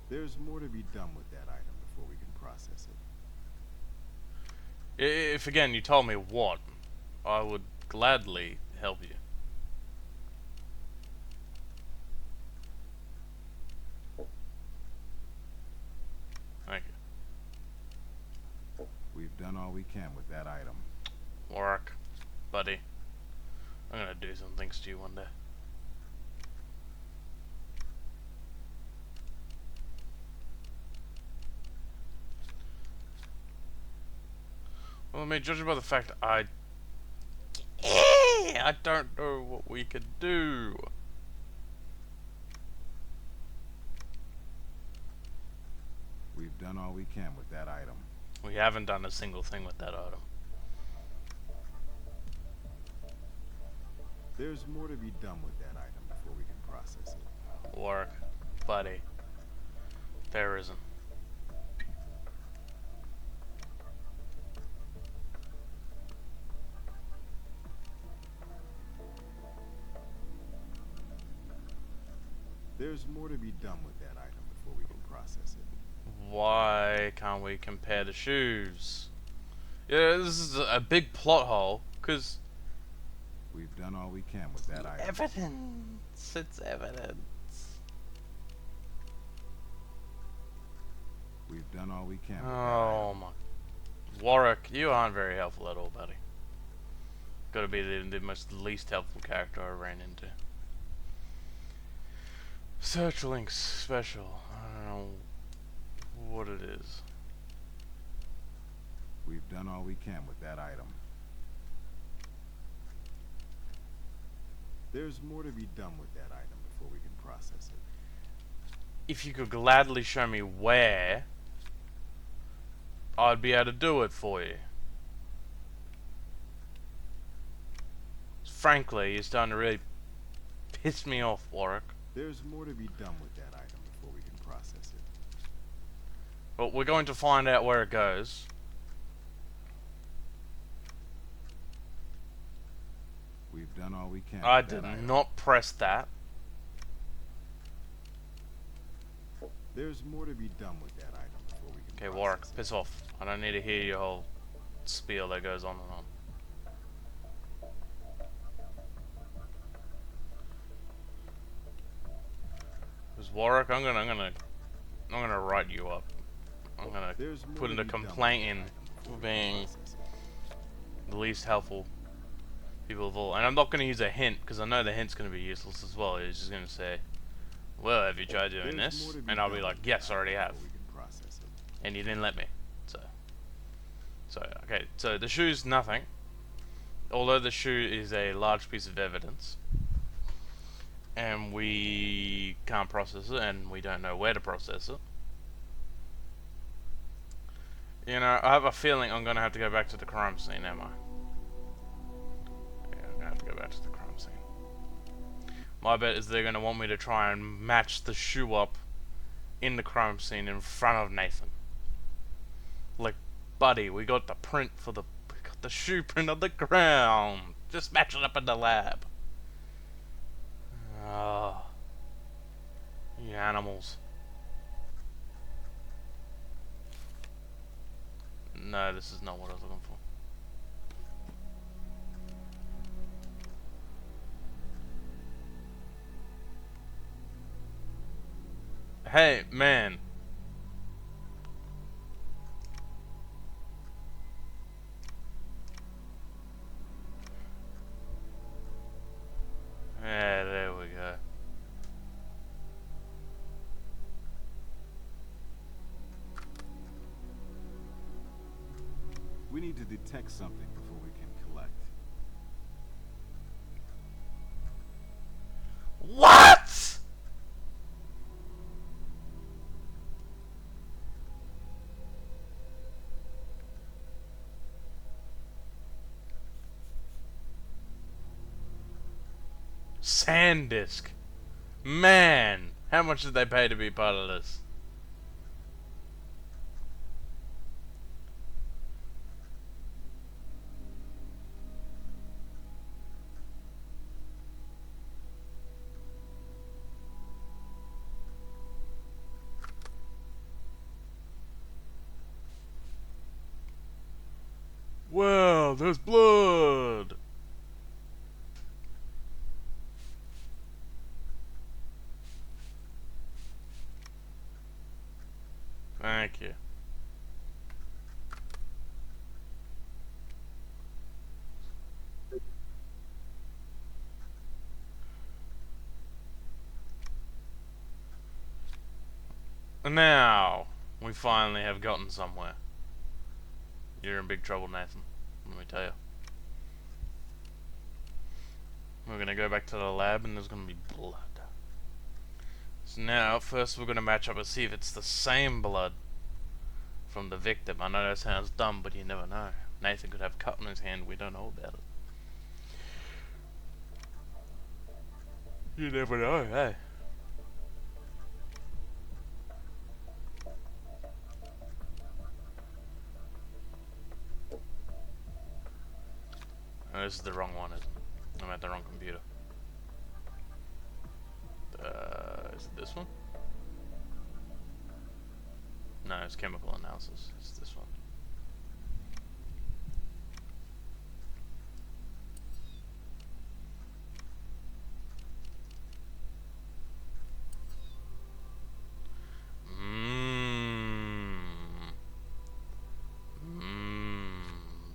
There's more to be done with that item before we can process it. If again you told me what, I would gladly help you. Thank you. We've done all we can with that item. Warwick, buddy. I'm gonna do some things to you one day. Well, I mean, judging by the fact I don't know what we could do. We've done all we can with that item. We haven't done a single thing with that item. There's more to be done with that item before we can process it. Warwick, buddy. There isn't. There's more to be done with that item before we can process it. Why can't we compare the shoes? Yeah, this is a big plot hole, because... We've done all we can with that item. Evidence! It's evidence. We've done all we can with that Oh item. my... Warwick, you aren't very helpful at all, buddy. Gotta be the most least helpful character I ran into. Search links special. I don't know what it is. We've done all we can with that item. There's more to be done with that item before we can process it. If you could gladly show me where, I'd be able to do it for you. Frankly, you're starting to really piss me off, Warwick. There's more to be done with that item before we can process it. But we're going to find out where it goes. We've done all we can. I with that did item. not press that. There's more to be done with that item before we can Okay, process Warwick, it. piss off. I don't need to hear your whole spiel that goes on and on. Because Warwick, I'm gonna write you up. I'm gonna There's more put to in a be done with complaint that in item before for we can being process it. the least helpful people of all. And I'm not gonna use a hint because I know the hint's gonna be useless as well. He's just gonna say, "Well, have you tried doing There's this?" more to be And I'll be done like, with "Yes, that I already item have." before we can process it. And you didn't let me. So okay. So the shoe's nothing. Although the shoe is a large piece of evidence, and we can't process it, and we don't know where to process it. You know, I have a feeling I'm gonna have to go back to the crime scene, am I? Yeah, I'm gonna have to go back to the crime scene. My bet is they're gonna want me to try and match the shoe up in the crime scene in front of Nathan. Like, buddy, we got the print for the shoe print on the ground. Just match it up in the lab. Oh, you animals. No, this is not what I was looking for. Hey, man. Yeah, there we go. We need to detect something before we can collect. What? SanDisk. Man, how much did they pay to be part of this? Wow, there's blood. Thank you. And now, we finally have gotten somewhere. You're in big trouble, Nathan. Let me tell you. We're gonna go back to the lab and there's gonna be blood. So now, first we're gonna match up and see if it's the same blood from the victim. I know that sounds dumb, but you never know. Nathan could have a cut on his hand, we don't know about it. You never know, hey. Oh, this is the wrong one, isn't it? I'm at the wrong computer. Is it this one? No, it's chemical analysis. It's this one.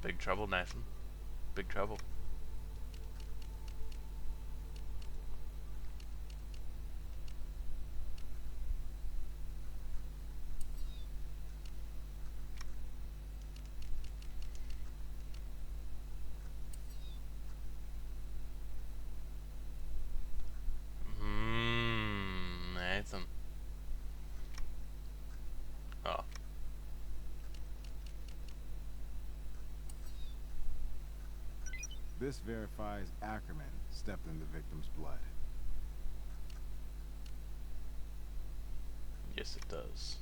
Big trouble, Nathan. Big trouble. This verifies Ackerman stepped in the victim's blood. Yes, it does.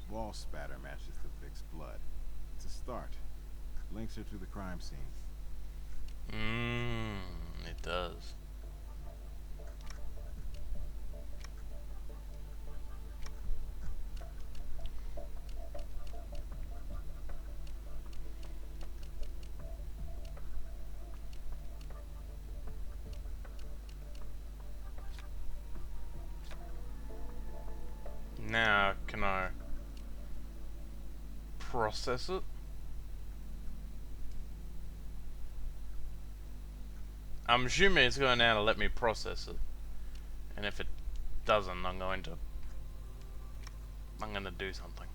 Wall spatter matches the Vic's blood. It's a start. Links her to the crime scene. It does. Now, can I process it? I'm assuming it's going now to let me process it. And if it doesn't, I'm going to do something.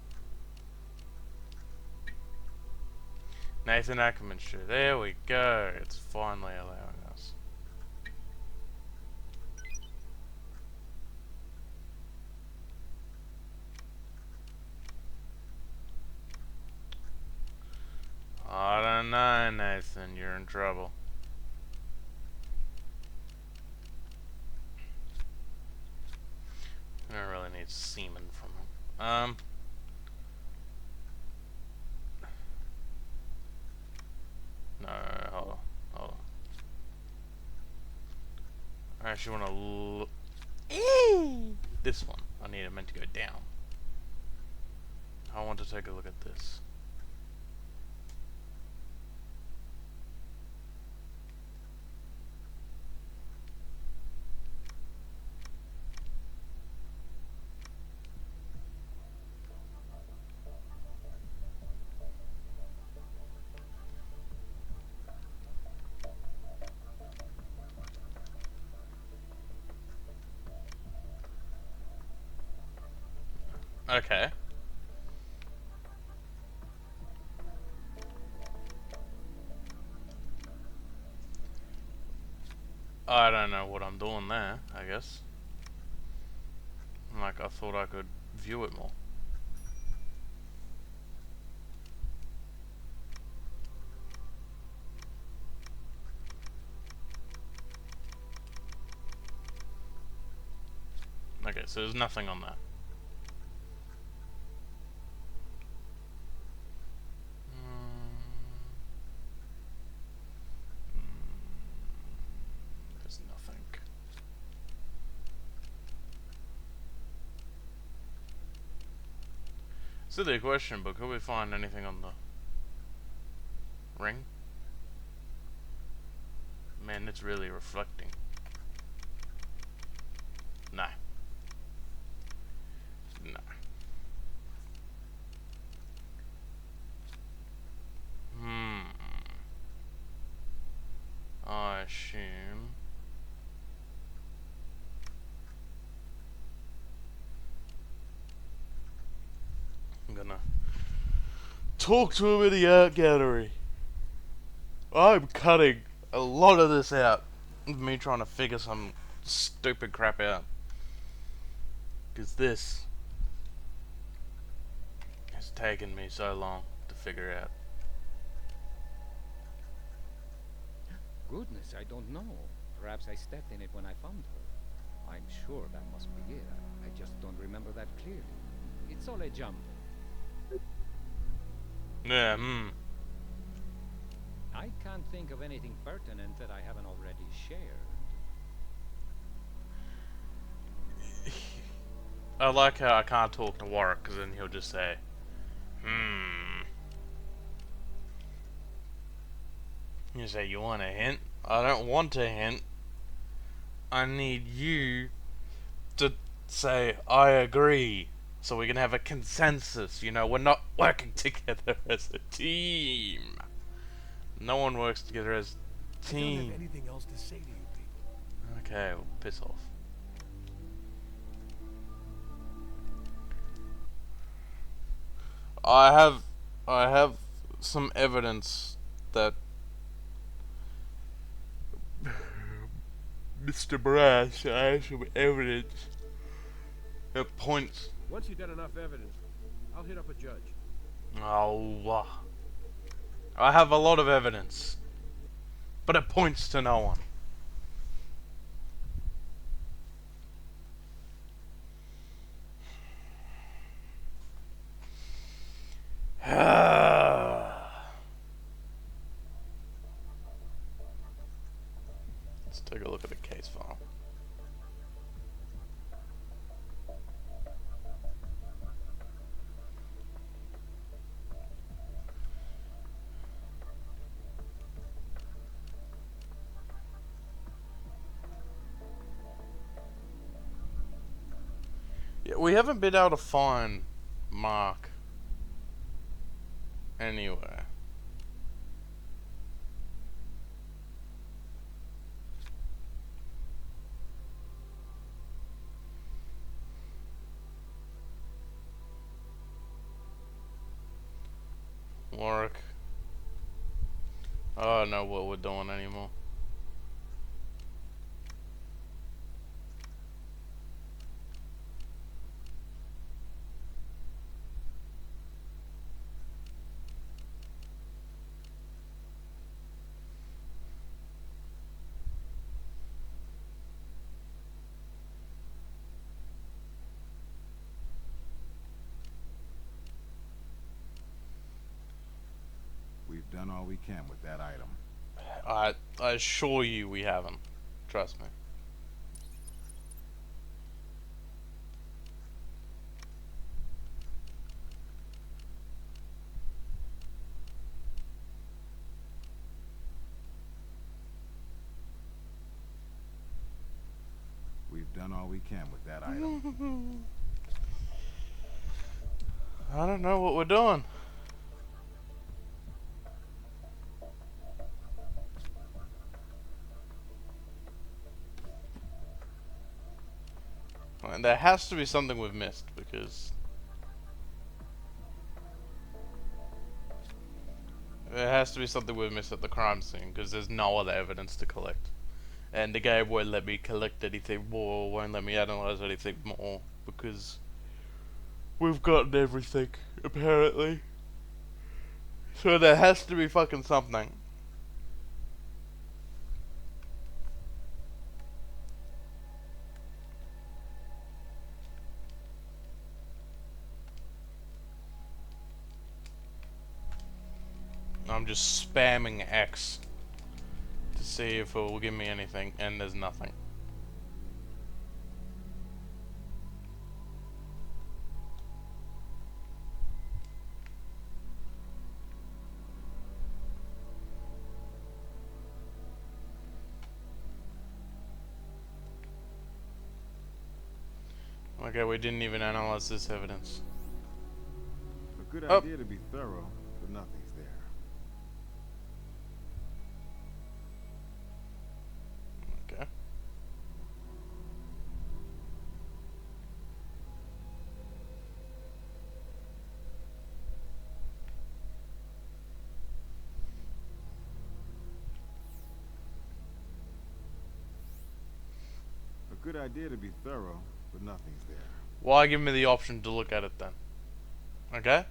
Nathan Ackerman show. There we go. It's finally allowing us. I don't know, Nathan. You're in trouble. I don't really need semen from him. No, hold on. Hold on. I actually want to look. This one. I need it meant to go down. I want to take a look at this. Okay. I don't know what I'm doing there, I guess. Like, I thought I could view it more. Okay, so there's nothing on that. There's nothing. Silly question, but could we find anything on the ring? Man, it's really reflecting. Nah. Nah. I assume. I'm gonna talk to him in the art gallery. I'm cutting a lot of this out. Of me trying to figure some stupid crap out. Because this has taken me so long to figure out. Goodness, I don't know. Perhaps I stepped in it when I found her. I'm sure that must be it. I just don't remember that clearly. It's all a jumble. Yeah, I can't think of anything pertinent that I haven't already shared. I like how I can't talk to Warwick, because then he'll just say, You say, you want a hint? I don't want a hint. I need you to say, I agree. So we can have a consensus. You know, we're not working together as a team. No one works together as a I don't team. have anything else to say to you people. Okay, well, piss off. I have some evidence that Mr. Brass, I have some evidence that points Once you get enough evidence, I'll hit up a judge. Oh, I have a lot of evidence, but it points to no one. Let's take a look at the case file. Yeah, we haven't been able to find Mark anywhere. Work. I don't know what we're doing anymore. We've done all we can with that item. I assure you we haven't. Trust me. We've done all we can with that item. I don't know what we're doing. And there has to be something we've missed, because there has to be something we've missed at the crime scene, because there's no other evidence to collect. And the game won't let me collect anything more, won't let me analyze anything more, because we've gotten everything, apparently. So there has to be fucking something. I'm just spamming X to see if it will give me anything, and there's nothing. Okay, we didn't even analyze this evidence. A good Oh. idea to be thorough, but nothing's there. Okay. A good idea to be thorough, but nothing's there. Why give me the option to look at it then? Okay?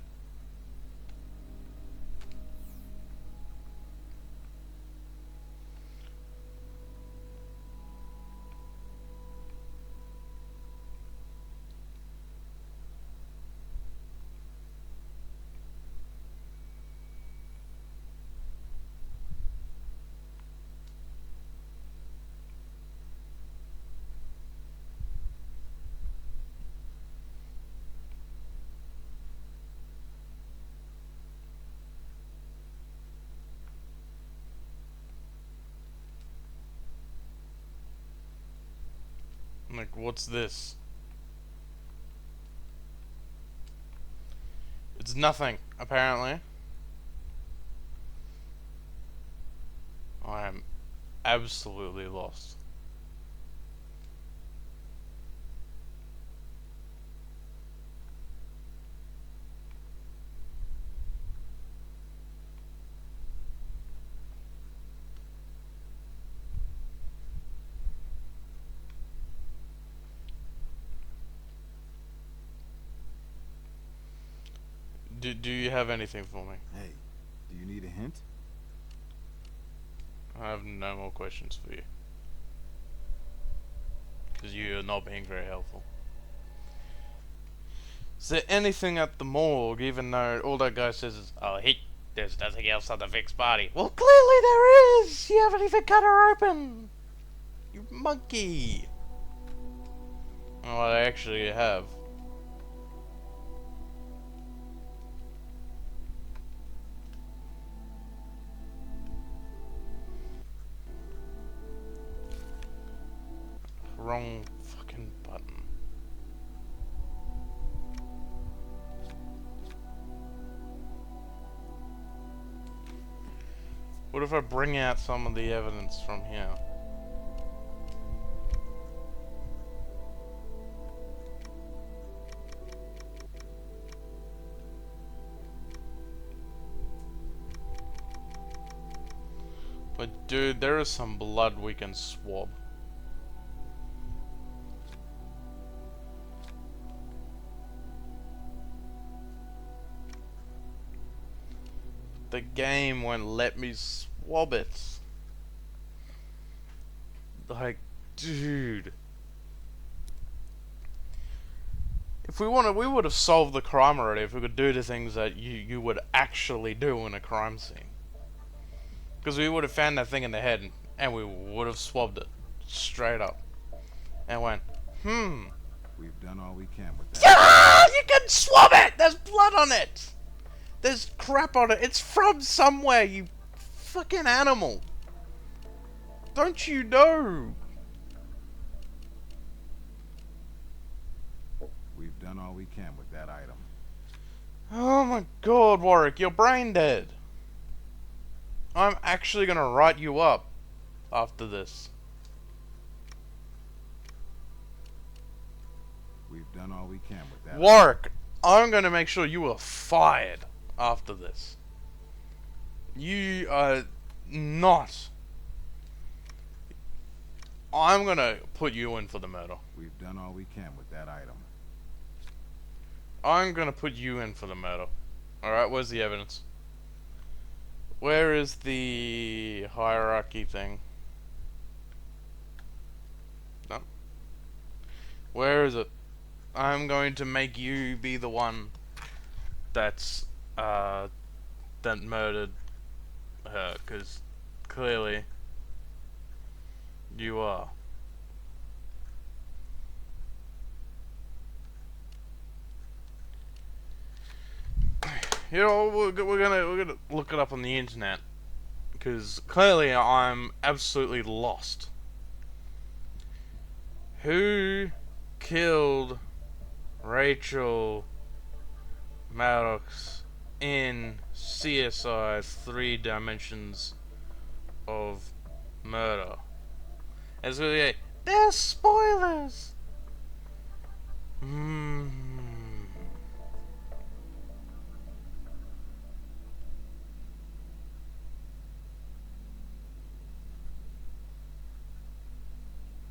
Like, what's this? It's nothing, apparently. I am absolutely lost. Do you have anything for me? Hey, do you need a hint? I have no more questions for you. Because you are not being very helpful. Is there anything at the morgue, even though all that guy says is, oh, there's nothing else on the Vic's body? Well, clearly there is! You haven't even cut her open! You monkey! Well, I actually have. Wrong fucking button. What if I bring out some of the evidence from here? But dude, there is some blood we can swab. The game won't let me swab it. Like, dude. If we wanted, we would have solved the crime already if we could do the things that you would actually do in a crime scene. Because we would have found that thing in the head and we would have swabbed it. Straight up. And went, We've done all we can with that. ah, you can swab it! There's blood on it! There's crap on it. It's from somewhere, you fucking animal. Don't you know? We've done all we can with that item. Oh my god, Warwick, you're brain dead. I'm actually gonna write you up after this. We've done all we can with that. Warwick, I'm gonna make sure you are fired after this. You are not. I'm gonna put you in for the murder. We've done all we can with that item. I'm gonna put you in for the murder. Alright, where's the evidence? Where is the hierarchy thing? No. Where is it? I'm going to make you be the one that's, that murdered her, because clearly you are. You know, we're gonna look it up on the internet, because clearly I'm absolutely lost. Who killed Rachel Maddox in CSI 3 Dimensions of Murder? It's really there's spoilers.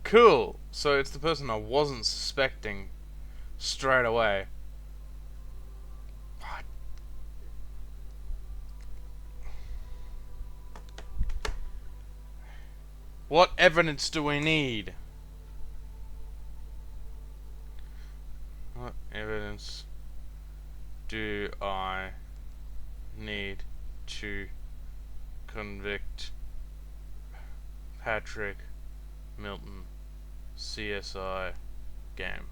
Cool. So it's the person I wasn't suspecting straight away. What evidence do we need? What evidence do I need to convict Patrick Milton, CSI game?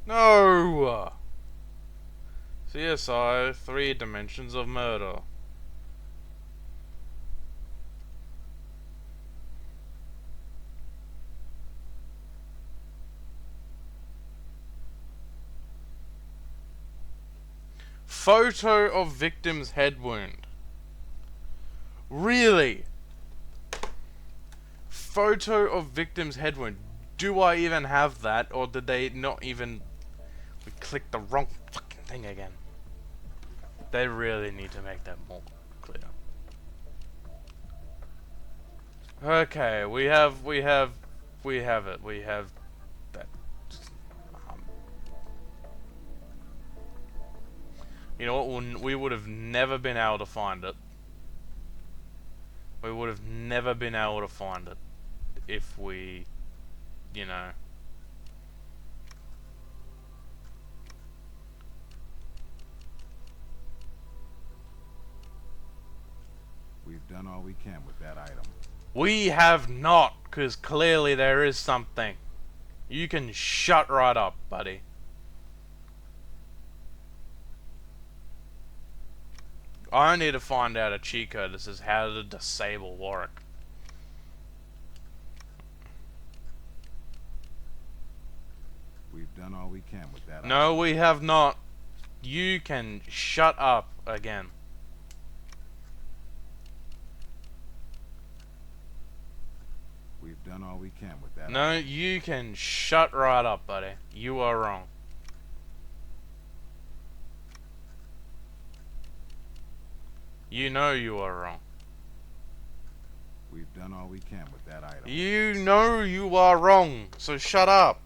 No! CSI 3 Dimensions of Murder. Photo of victim's head wound. Really? Photo of victim's head wound. Do I even have that, or did they not even... We clicked the wrong fucking thing again. They really need to make that more clear. Okay, we have it. We have that. You know what? We would have never been able to find it. We would have never been able to find it if we, you know. We've done all we can with that item. We have not, because clearly there is something. You can shut right up, buddy. I need to find out a cheat code that says how to disable Warwick. We've done all we can with that No, item. we have not. You can shut up again. We've done all we can with that No, item. you can shut right up, buddy. You are wrong. You know you are wrong. We've done all we can with that item. You know you are wrong, so shut up.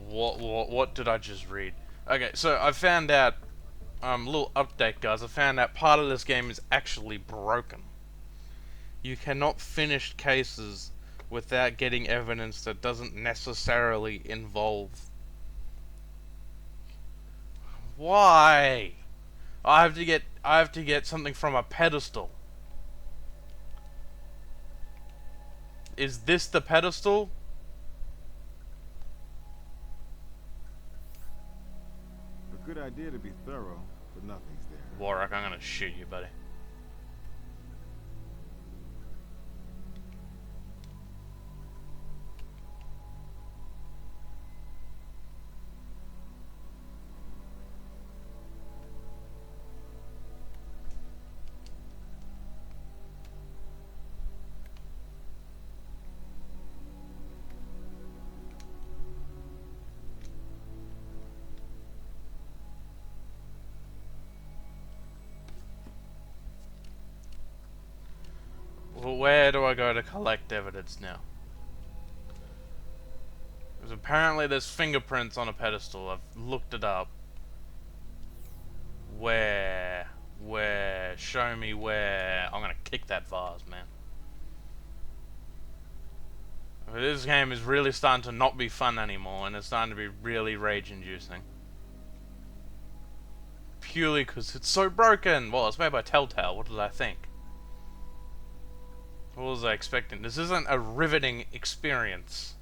What did I just read? Okay, so I found out, little update guys, I found out part of this game is actually broken. You cannot finish cases without getting evidence that doesn't necessarily involve. Why? I have to get something from a pedestal. Is this the pedestal? A good idea to be thorough, but nothing's there. Warwick, I'm gonna shoot you, buddy. Well, where do I go to collect evidence now? Because apparently there's fingerprints on a pedestal. I've looked it up. Where? Where? Show me where. I'm gonna kick that vase, man. This game is really starting to not be fun anymore, and it's starting to be really rage-inducing. Purely because it's so broken! Well, it's made by Telltale, what did I think? What was I expecting? This isn't a riveting experience.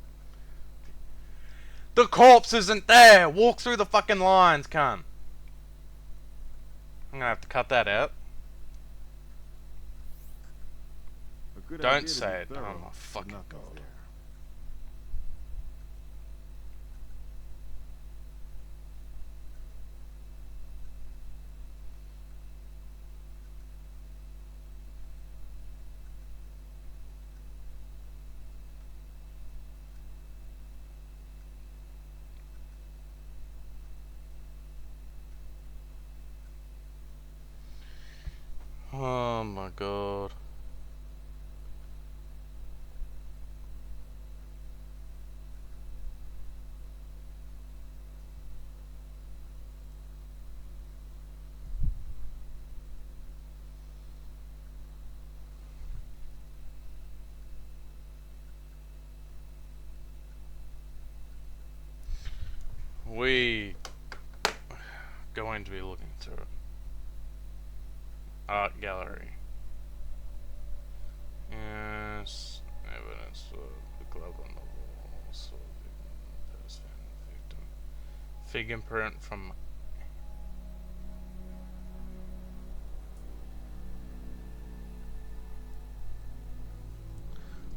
The corpse isn't there! Walk through the fucking lines, cunt! I'm gonna have to cut that out. A good Don't idea to say be it. Oh thorough, my but fucking nothing's god. there. Oh my god. We going to be looking through it. Art gallery. Yes, evidence of the glove on the wall. So victim. Fingerprint from.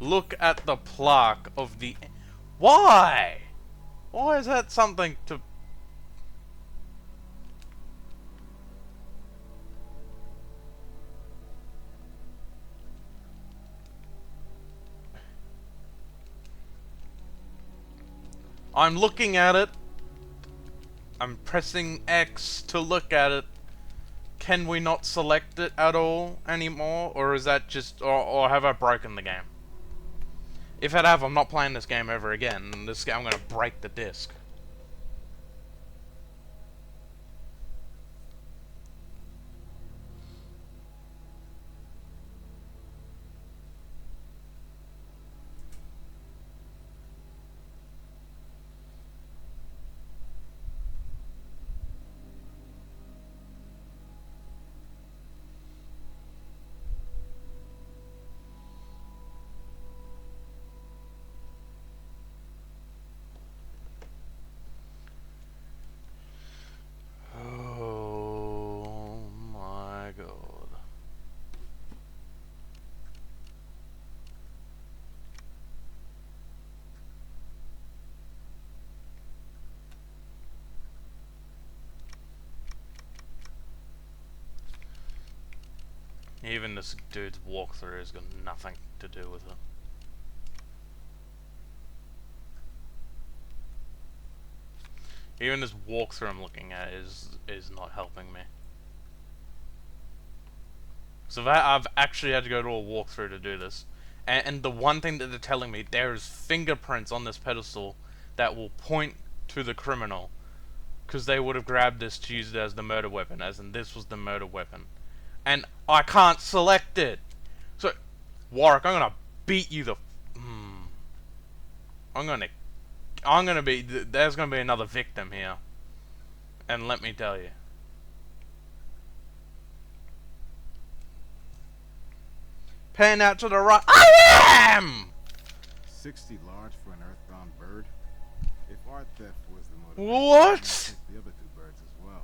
Look at the plaque of the. Why? Why is that something to. I'm looking at it. I'm pressing X to look at it. Can we not select it at all anymore? Or is that just... Or have I broken the game? If I have, I'm not playing this game ever again. This game, I'm gonna break the disc. Oh my god. Even this dude's walkthrough has got nothing to do with it. Even this walkthrough I'm looking at is not helping me. So I've actually had to go to a walkthrough to do this. And the one thing that they're telling me, there's fingerprints on this pedestal that will point to the criminal. Because they would have grabbed this to use it as the murder weapon, as in this was the murder weapon. And I can't select it! So, Warwick, I'm gonna beat you the... I'm gonna be... There's gonna be another victim here. And let me tell you. Pan out to the right. I am! 60 large for an earthbound bird? If art theft was the What? motivation, I'd take the other two birds as well.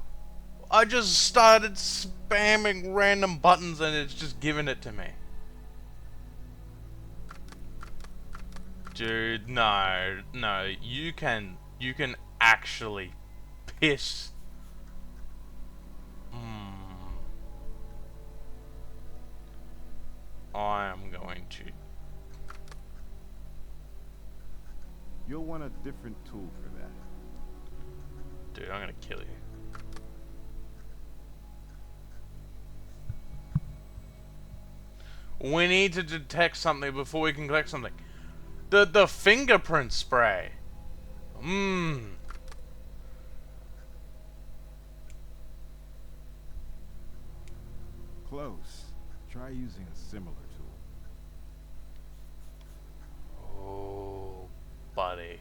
I just started spamming random buttons and it's just giving it to me. Dude, no, you can actually piss. I am going to. You'll want a different tool for that. Dude, I'm gonna kill you. We need to detect something before we can collect something. The fingerprint spray. Close. Try using a similar tool. Oh, buddy.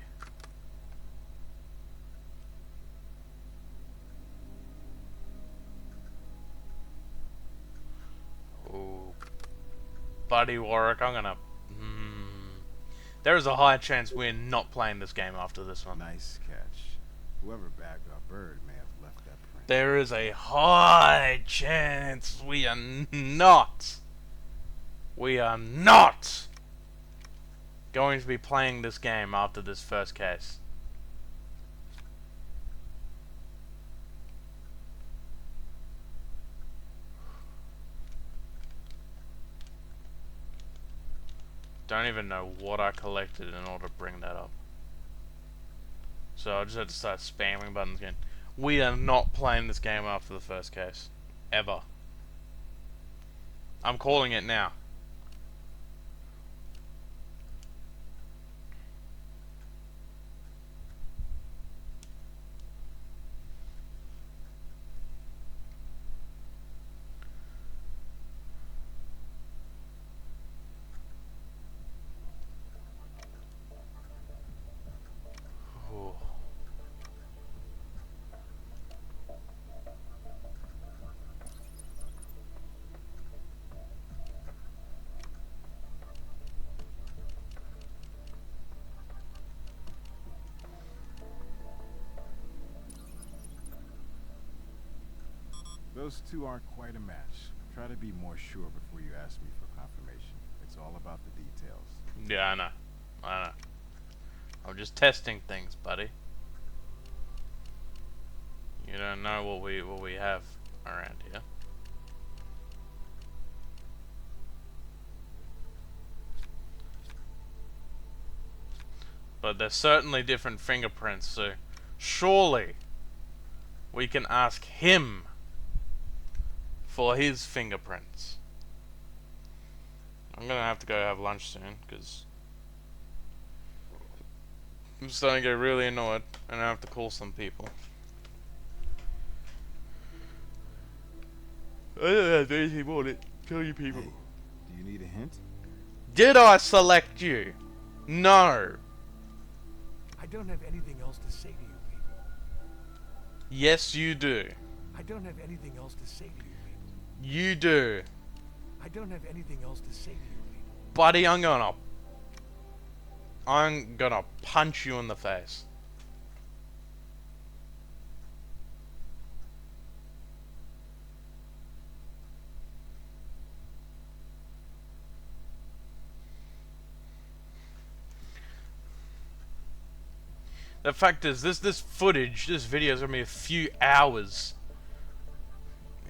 Oh, buddy Warwick, I'm gonna... There is a high chance we're not playing this game after this one. Nice catch. Whoever bagged our bird may have left that print. There is a high chance we are not going to be playing this game after this first case. Don't even know what I collected in order to bring that up. So I just had to start spamming buttons again. We are not playing this game after the first case. Ever. I'm calling it now. Oh. Those two aren't quite a match. Try to be more sure before you ask me for confirmation. It's all about the details. Yeah, I know. I'm just testing things, buddy. You don't know what we have around here. But there's certainly different fingerprints, so surely we can ask him for his fingerprints. I'm gonna have to go have lunch soon, because I'm starting to get really annoyed, and I have to call some people. I don't have anything more to tell you people. Hey, do you need a hint? Did I select you? No. I don't have anything else to say to you people. Yes, you do. I don't have anything else to say to you people. You do. I don't have anything else to say to you people. Buddy, I'm gonna punch you in the face. The fact is, this footage, this video is gonna be a few hours.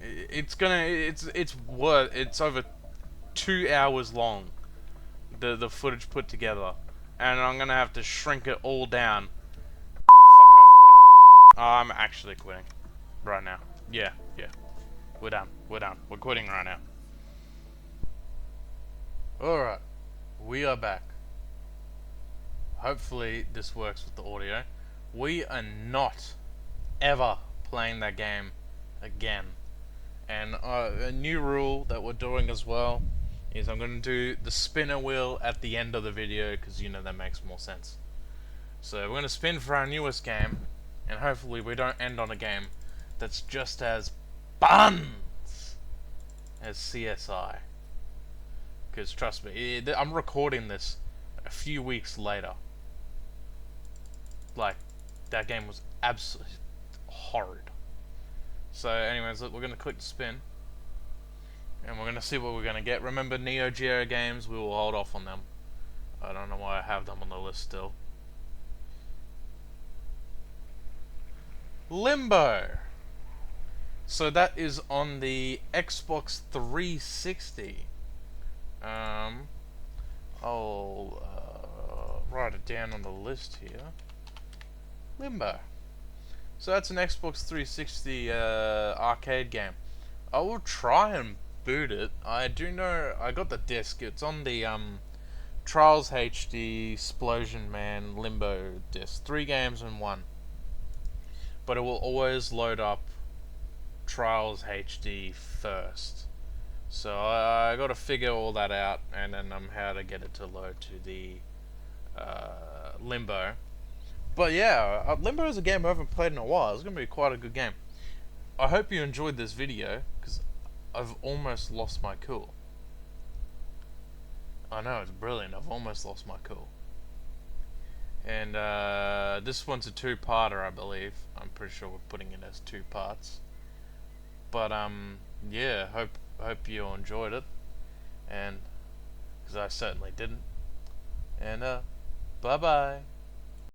It's over 2 hours long. The footage put together, and I'm gonna have to shrink it all down. Fuck, I'm actually quitting right now. Yeah, we're done. We're quitting right now. All right, we are back. Hopefully this works with the audio. We are not ever playing that game again. And a new rule that we're doing as well is I'm going to do the spinner wheel at the end of the video, because you know that makes more sense. So we're going to spin for our newest game, and hopefully we don't end on a game that's just as buns as CSI. Because trust me, I'm recording this a few weeks later. Like, that game was absolutely horrid. So anyways, look, we're going to click spin, and we're going to see what we're going to get. Remember, Neo Geo games, we will hold off on them. I don't know why I have them on the list still. Limbo. So that is on the Xbox 360. I'll write it down on the list here. Limbo. So that's an Xbox 360 arcade game. I will try and boot it. I do know I got the disc. It's on the Trials HD Explosion Man Limbo disc. 3 games in 1. But it will always load up Trials HD first. So I got to figure all that out, and then how to get it to load to the Limbo. But yeah, Limbo is a game I haven't played in a while. It's going to be quite a good game. I hope you enjoyed this video, because I've almost lost my cool. I know, it's brilliant. I've almost lost my cool. And this one's a 2-parter, I believe. I'm pretty sure we're putting it as 2 parts. But yeah, hope you enjoyed it, and because I certainly didn't. And bye bye.